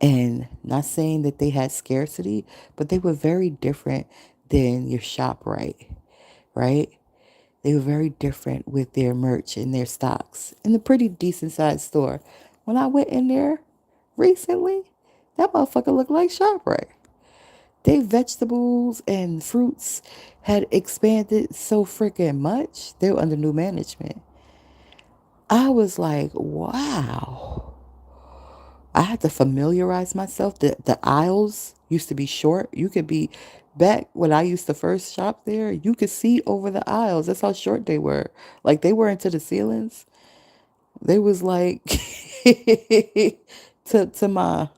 And not saying that they had scarcity, but they were very different than your ShopRite, right? They were very different with their merch and their stocks. And a pretty decent sized store. When I went in there recently, that motherfucker looked like ShopRite. Their vegetables and fruits had expanded so freaking much. They were under new management. I was like, wow. I had to familiarize myself. The aisles used to be short. You could be back when I used to first shop there, you could see over the aisles. That's how short they were. Like they were into the ceilings. They was like to my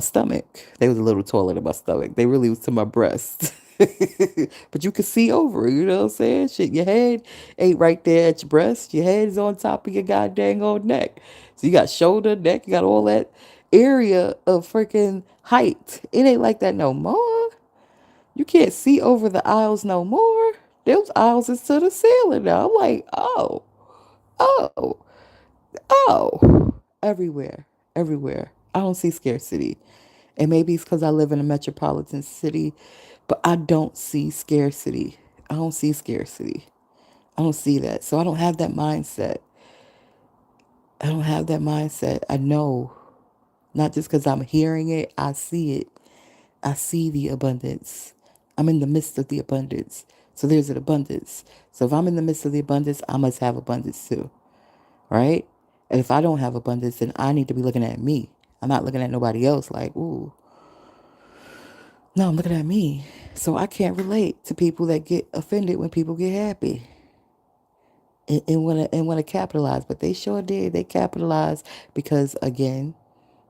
stomach. They was a little taller than my stomach. They really was to my breast. But you could see over it, you know what I'm saying? Shit, your head ain't right there at your breast. Your head is on top of your goddamn old neck. So you got shoulder, neck, you got all that area of freaking height. It ain't like that no more. You can't see over the aisles no more. Those aisles is to the ceiling now. I'm like, oh, everywhere, everywhere. I don't see scarcity. And maybe it's because I live in a metropolitan city, but I don't see scarcity. I don't see scarcity. I don't see that. So I don't have that mindset. I don't have that mindset. I know, not just because I'm hearing it, I see it. I see the abundance. I'm in the midst of the abundance. So there's an abundance. So if I'm in the midst of the abundance, I must have abundance too, right? And if I don't have abundance, then I need to be looking at me. I'm not looking at nobody else like, ooh, no, I'm looking at me. So I can't relate to people that get offended when people get happy and want to capitalize. But they sure did. They capitalized because, again,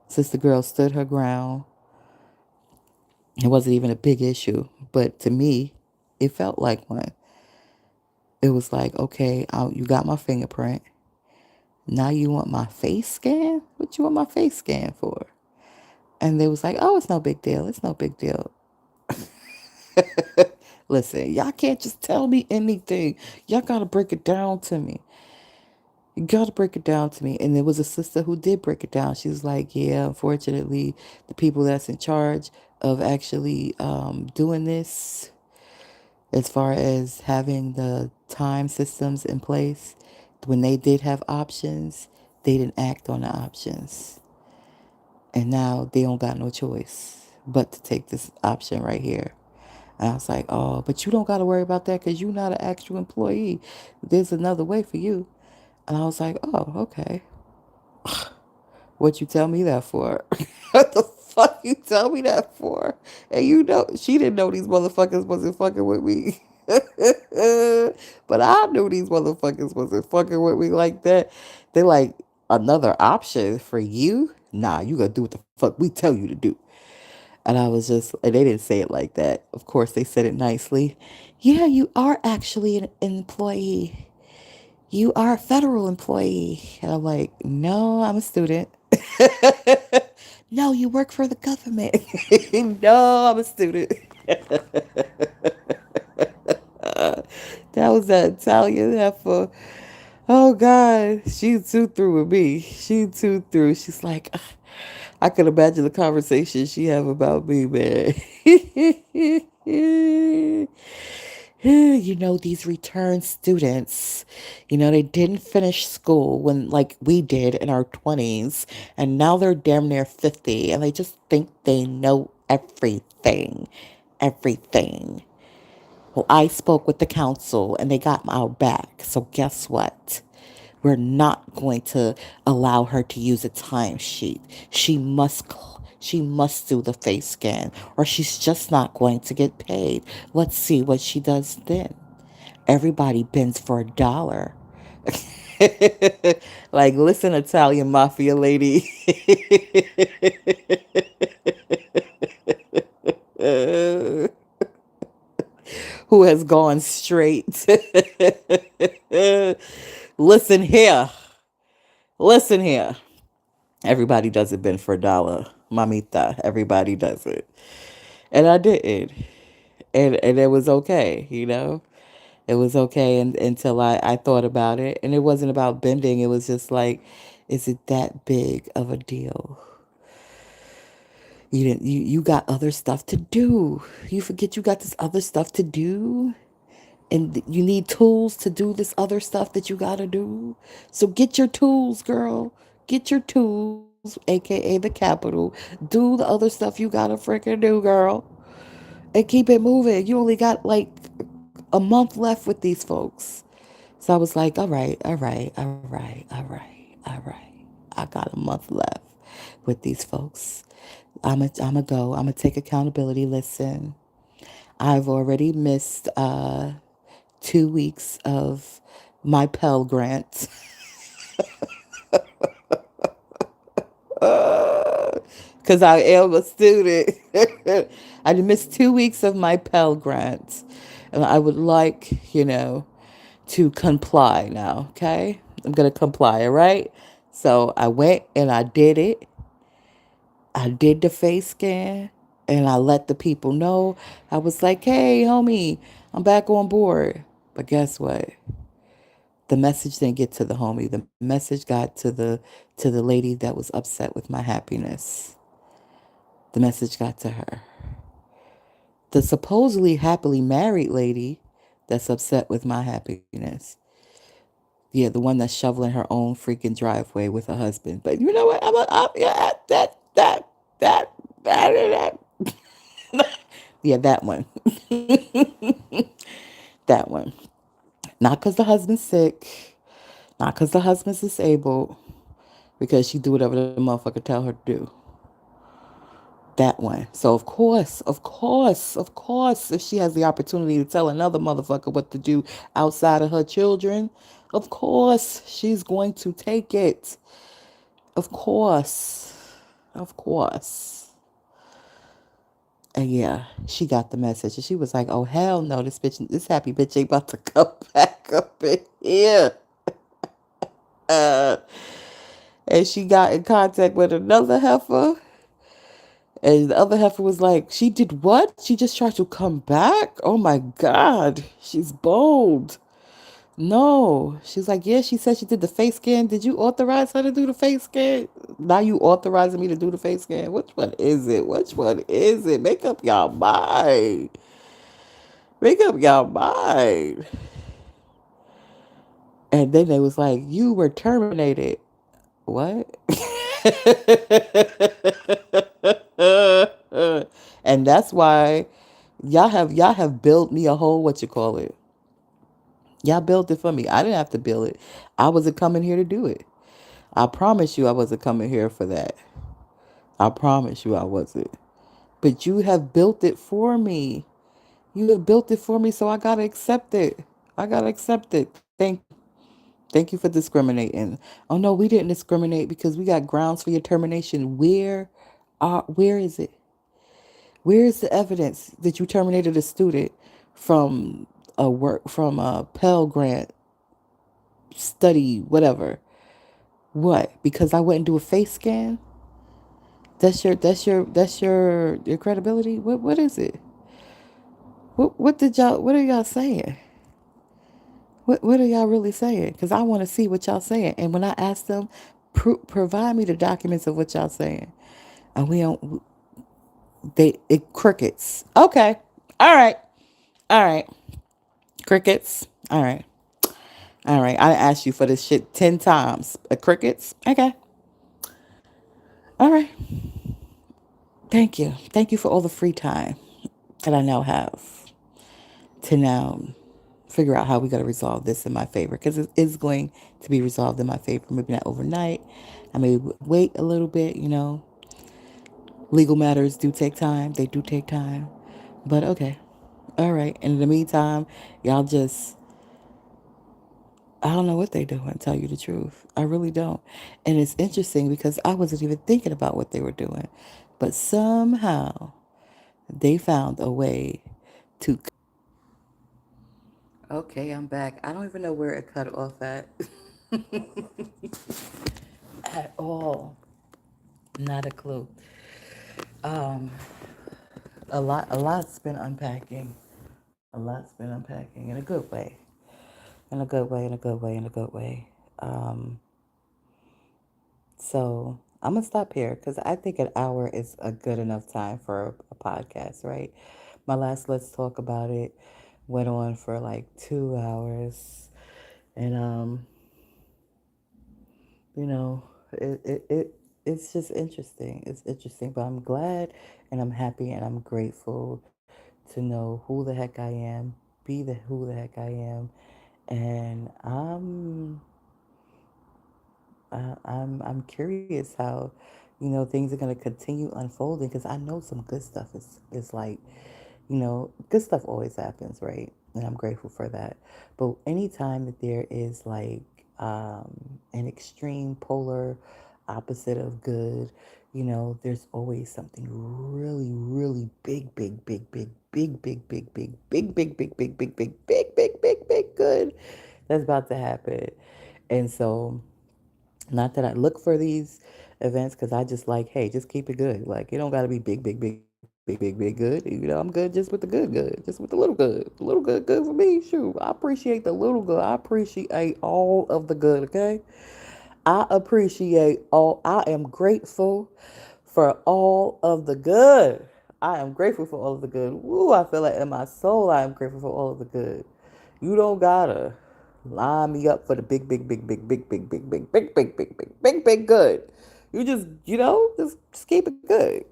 since the girl stood her ground, it wasn't even a big issue. But to me, it felt like one. It was like, okay, you got my fingerprint. Now you want my face scan? What you want my face scan for? And they was like, oh, it's no big deal. It's no big deal. Listen, y'all can't just tell me anything. Y'all gotta break it down to me. You gotta break it down to me. And there was a sister who did break it down. She was like, yeah, unfortunately, the people that's in charge of actually doing this, as far as having the time systems in place, when they did have options, they didn't act on the options. And now they don't got no choice but to take this option right here. And I was like, oh, but you don't got to worry about that because you're not an actual employee. There's another way for you. And I was like, oh, okay. What you tell me that for? What the fuck you tell me that for? And you know, she didn't know these motherfuckers wasn't fucking with me. But I knew these motherfuckers wasn't fucking with me like that. They like, another option for you? Nah, you gotta do what the fuck we tell you to do. And I was just, and they didn't say it like that. Of course, they said it nicely. Yeah, you are actually an employee. You are a federal employee. And I'm like, no, I'm a student. No, you work for the government. No, I'm a student. That was that Italian heifer. Oh God, she too through with me. She too through. She's like, "Ugh, I could imagine the conversation she have about me, man." You know, these return students, they didn't finish school when like we did in our 20s, and now they're damn near 50, and they just think they know everything. Everything. Well, I spoke with the council and they got our back. So guess what? We're not going to allow her to use a timesheet. She must do the face scan or she's just not going to get paid. Let's see what she does then. Everybody bends for $1. Like, listen, Italian mafia lady. Who has gone straight. Listen here. Listen here. Everybody does it bend for $1. Mamita. Everybody does it. And I didn't. And it was okay, you know? It was okay until I thought about it. And it wasn't about bending. It was just like, is it that big of a deal? You got other stuff to do. You forget you got this other stuff to do. And you need tools to do this other stuff that you gotta do. So get your tools, girl. Get your tools, aka the capital. Do the other stuff you gotta freaking do, girl. And keep it moving. You only got like a month left with these folks. So I was like, all right, all right, all right, all right, all right. I got a month left with these folks. I'm a go. I'm gonna take accountability. Listen, I've already missed 2 weeks of my Pell Grant because I am a student. I missed 2 weeks of my Pell Grant, and I would like, to comply now. Okay, I'm gonna comply. All right. So I went and I did it. I did the face scan and I let the people know. I was like, hey, homie, I'm back on board. But guess what? The message didn't get to the homie. The message got to the lady that was upset with my happiness. The message got to her. The supposedly happily married lady that's upset with my happiness. Yeah, the one that's shoveling her own freaking driveway with her husband. But you know what? Yeah, that. Yeah, that one. That one. Not because the husband's sick, not because the husband's disabled, because she do whatever the motherfucker tell her to do. That one. So of course, if she has the opportunity to tell another motherfucker what to do outside of her children, of course she's going to take it. Of course. Of course. And yeah, she got the message. And she was like, oh hell no, this happy bitch ain't about to come back up in here. Uh, and she got in contact with another heifer. And the other heifer was like, she did what? She just tried to come back? Oh my God. She's bold. No. She's like, yeah, she said she did the face scan. Did you authorize her to do the face scan? Now you authorizing me to do the face scan? Which one is it? Which one is it? Make up y'all mind. Make up y'all mind. And then they was like, you were terminated. What? And that's why y'all have built me a whole what you call it. Y'all built it for me. I didn't have to build it. I wasn't coming here to do it. I promise you I wasn't coming here for that. I promise you I wasn't. But you have built it for me. You have built it for me, so I gotta accept it. I gotta accept it. Thank you. Thank you for discriminating. Oh no, we didn't discriminate because we got grounds for your termination. Where is it? Where is the evidence that you terminated a student from a Pell Grant study, whatever? What? Because I went and do a face scan? That's your credibility? What is it? What are y'all saying? What are y'all really saying? Because I want to see what y'all saying. And when I ask them, provide me the documents of what y'all saying. And we don't, it crickets. Okay. All right. All right. Crickets. All right. All right. I asked you for this shit 10 times. Crickets. Okay. All right. Thank you. Thank you for all the free time that I now have to now figure out how we got to resolve this in my favor, because it is going to be resolved in my favor. Maybe not overnight. I may wait a little bit. Legal matters do take time. They do take time. But okay. All right. And in the meantime, y'all just I don't know what they doing, tell you the truth. I really don't. And it's interesting because I wasn't even thinking about what they were doing. But somehow they found a way to. Okay, I'm back. I don't even know where it cut off at. At all. Not a clue. Um, a lot's been unpacking. A lot's been unpacking in a good way. In a good way, in a good way, in a good way. Um, so I'm gonna stop here because I think an hour is a good enough time for a podcast, right? My last Let's Talk About It went on for like 2 hours, and you know, it's just interesting. It's interesting, but I'm glad and I'm happy and I'm grateful to know who the heck I am, be the who the heck I am, and I'm curious how, things are gonna continue unfolding because I know some good stuff is like, good stuff always happens, right? And I'm grateful for that. But anytime that there is like an extreme polar opposite of good, there's always something really, really big, big, big, big, big, big, big, big, big, big, big, big, big, big, big, big, big, big, good that's about to happen. And so not that I look for these events because I just like, hey, just keep it good. Like, it don't got to be big, big, big, big, big, big good. I'm good just with the good, good. Just with the little good. The little good, good for me. Shoot, I appreciate the little good. I appreciate all of the good, okay? I appreciate all. I am grateful for all of the good. I am grateful for all of the good. Woo, I feel like in my soul, I am grateful for all of the good. You don't gotta line me up for the big, big, big, big, big, big, big, big, big, big, big, big, big, big good. You just, just keep it good.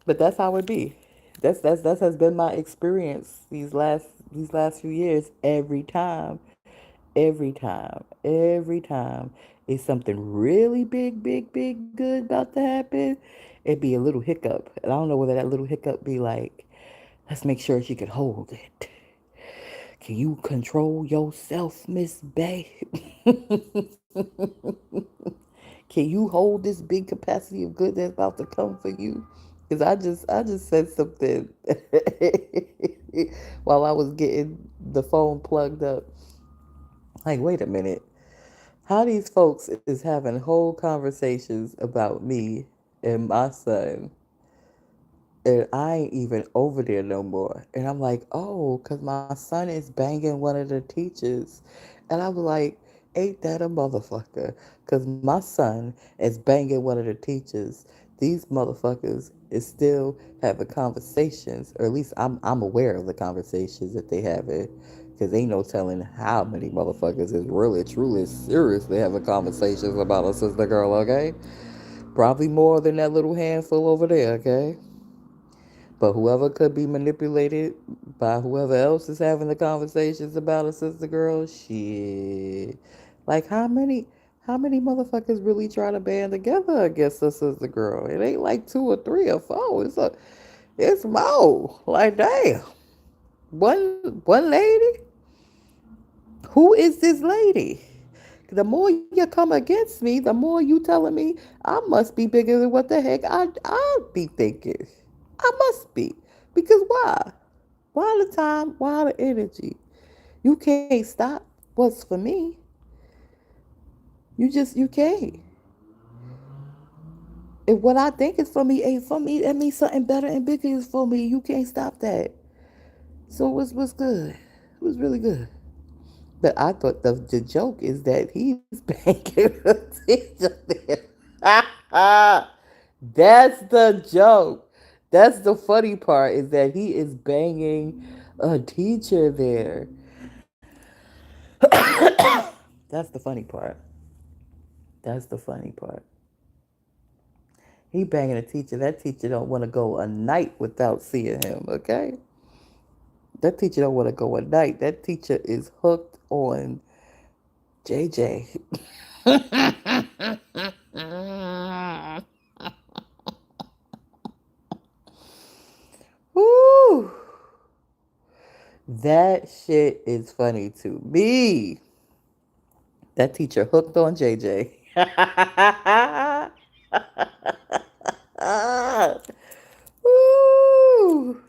But that's how it be. That has been my experience these last few years. Every time is something really big, big, big good about to happen. It'd be a little hiccup, and I don't know whether that little hiccup be like, let's make sure she can hold it. Can you control yourself, Miss Bay? Can you hold this big capacity of good that's about to come for you? Because I just said something while I was getting the phone plugged up. Like, wait a minute. How these folks is having whole conversations about me and my son, and I ain't even over there no more. And I'm like, oh, because my son is banging one of the teachers. And I was like, ain't that a motherfucker? Because my son is banging one of the teachers. These motherfuckers is still having conversations, or at least I'm aware of the conversations that they having. Because ain't no telling how many motherfuckers is really, truly, seriously having conversations about a sister girl, okay? Probably more than that little handful over there, okay? But whoever could be manipulated by whoever else is having the conversations about a sister girl, shit. Like how many motherfuckers really try to band together against a sister girl? It ain't like two or three or four. It's more. Like damn. One lady? Who is this lady? The more you come against me, the more you telling me I must be bigger than what the heck I be thinking. I must be. Because why? Why the time? Why the energy? You can't stop what's for me. You can't. If what I think is for me ain't for me, that means something better and bigger is for me. You can't stop that. So what's good? It was really good. But I thought the joke is that he's banging a teacher there. That's the joke. That's the funny part is that he is banging a teacher there. That's the funny part. That's the funny part. He banging a teacher. That teacher don't want to go a night without seeing him. Okay, that teacher don't want to go a night. That teacher is hooked on JJ. Woo! That shit is funny to me. That teacher hooked on JJ. Ooh,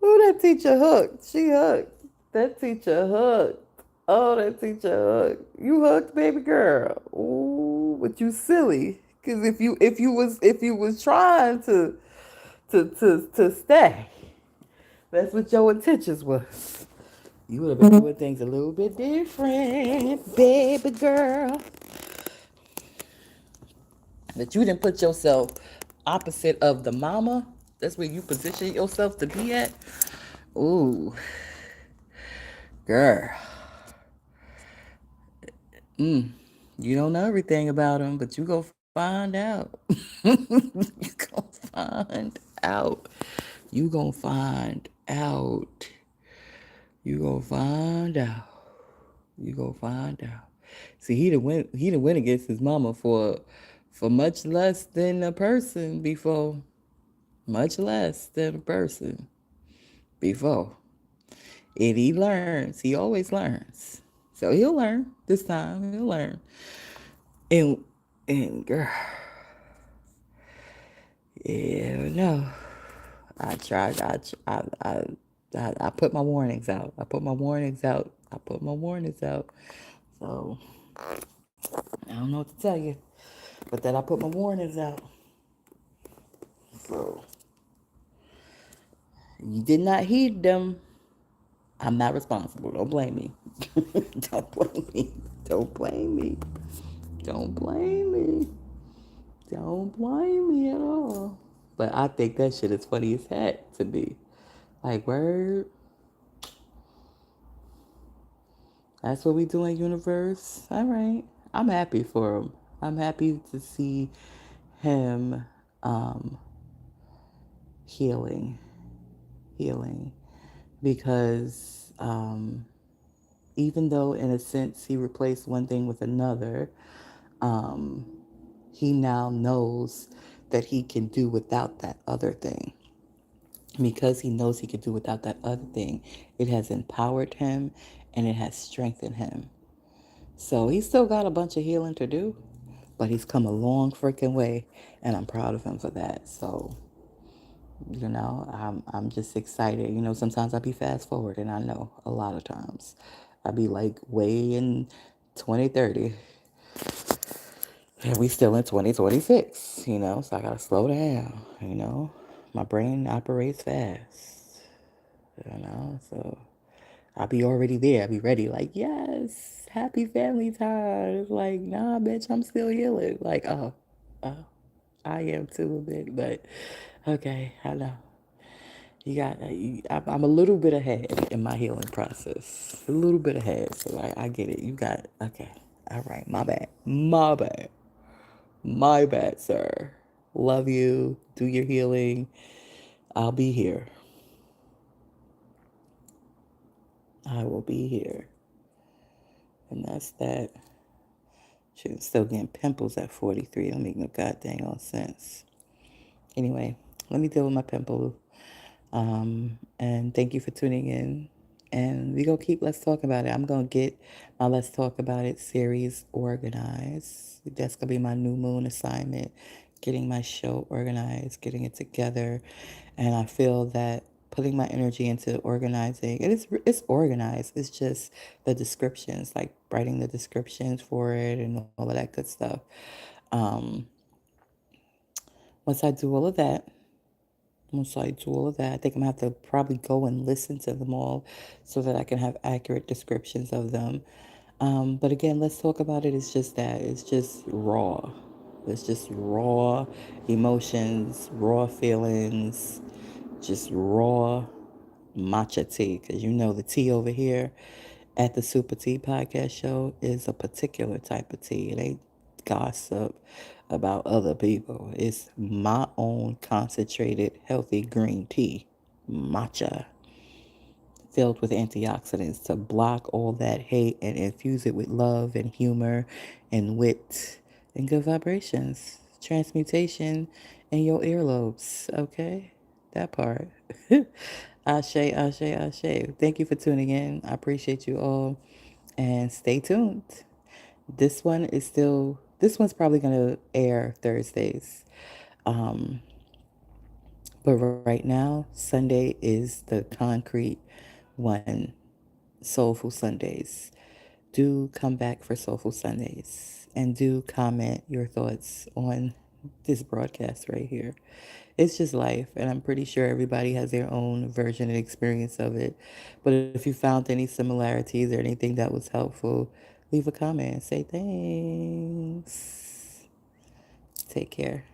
ooh, that teacher hooked. She hooked. That teacher hooked. Oh, that teacher hooked. You hooked, baby girl. Ooh, but you silly. Cause if you was trying to stay, that's what your intentions was. You would have been doing things a little bit different, baby girl. That you didn't put yourself opposite of the mama. That's where you position yourself to be at. Ooh, girl. You don't know everything about him, but you gonna find out. You gonna find out. You gonna find out. You gonna find out. You gonna find out. See, he done went against his mama for much less than a person before. Much less than a person before. And he learns. He always learns. So he'll learn this time. He'll learn. And and girl, yeah, no. I tried. I put my warnings out. I put my warnings out. I put my warnings out. So I don't know what to tell you, but that I put my warnings out. So you did not heed them. I'm not responsible. Don't blame me. Don't blame me. Don't blame me. Don't blame me. Don't blame me at all. But I think that shit is funny as heck to me. Like, word, that's what we do in universe. All right. I'm happy for him. I'm happy to see him um, healing, healing. Because even though, in a sense, he replaced one thing with another, um, he now knows that he can do without that other thing. Because he knows he could do without that other thing, it has empowered him and it has strengthened him. So he's still got a bunch of healing to do, but he's come a long freaking way, and I'm proud of him for that. So, I'm just excited. Sometimes I be fast forward, and I know a lot of times I be like way in 2030, and we still in 2026. So I gotta slow down. My brain operates fast. So I'll be already there. I'll be ready. Like, yes, happy family time. It's like, nah, bitch, I'm still healing. Like, oh, I am too a bit, but okay, I know. I'm a little bit ahead in my healing process. A little bit ahead. So I get it. You got, okay. All right. My bad. My bad. My bad, sir. Love you. Do your healing. I'll be here. I will be here. And that's that. Shit, still getting pimples at 43. Don't make no goddamn on sense. Anyway, let me deal with my pimple. And thank you for tuning in. And we gonna keep Let's Talk About It. I'm gonna get my Let's Talk About It series organized. That's gonna be my new moon assignment. Getting my show organized, getting it together. And I feel that putting my energy into organizing, it's organized. It's just the descriptions, like writing the descriptions for it and all of that good stuff. Um, once I do all of that, Once I do all of that, I think I'm gonna have to probably go and listen to them all so that I can have accurate descriptions of them. But again, Let's Talk About It. It's just that. It's just raw. It's just raw emotions, raw feelings, just raw matcha tea. Because the tea over here at the Super Tea Podcast Show is a particular type of tea. It ain't gossip about other people. It's my own concentrated, healthy green tea, matcha, filled with antioxidants to block all that hate and infuse it with love and humor and wit and good vibrations. Transmutation in your earlobes, okay? That part. Ashe, ashe, ashe. Thank you for tuning in. I appreciate you all. And stay tuned. This one's probably gonna air Thursdays. Um, but right now, Sunday is the concrete one, Soulful Sundays. Do come back for Soulful Sundays and do comment your thoughts on this broadcast right here. It's just life, and I'm pretty sure everybody has their own version and experience of it. But if you found any similarities or anything that was helpful, leave a comment. Say thanks. Take care.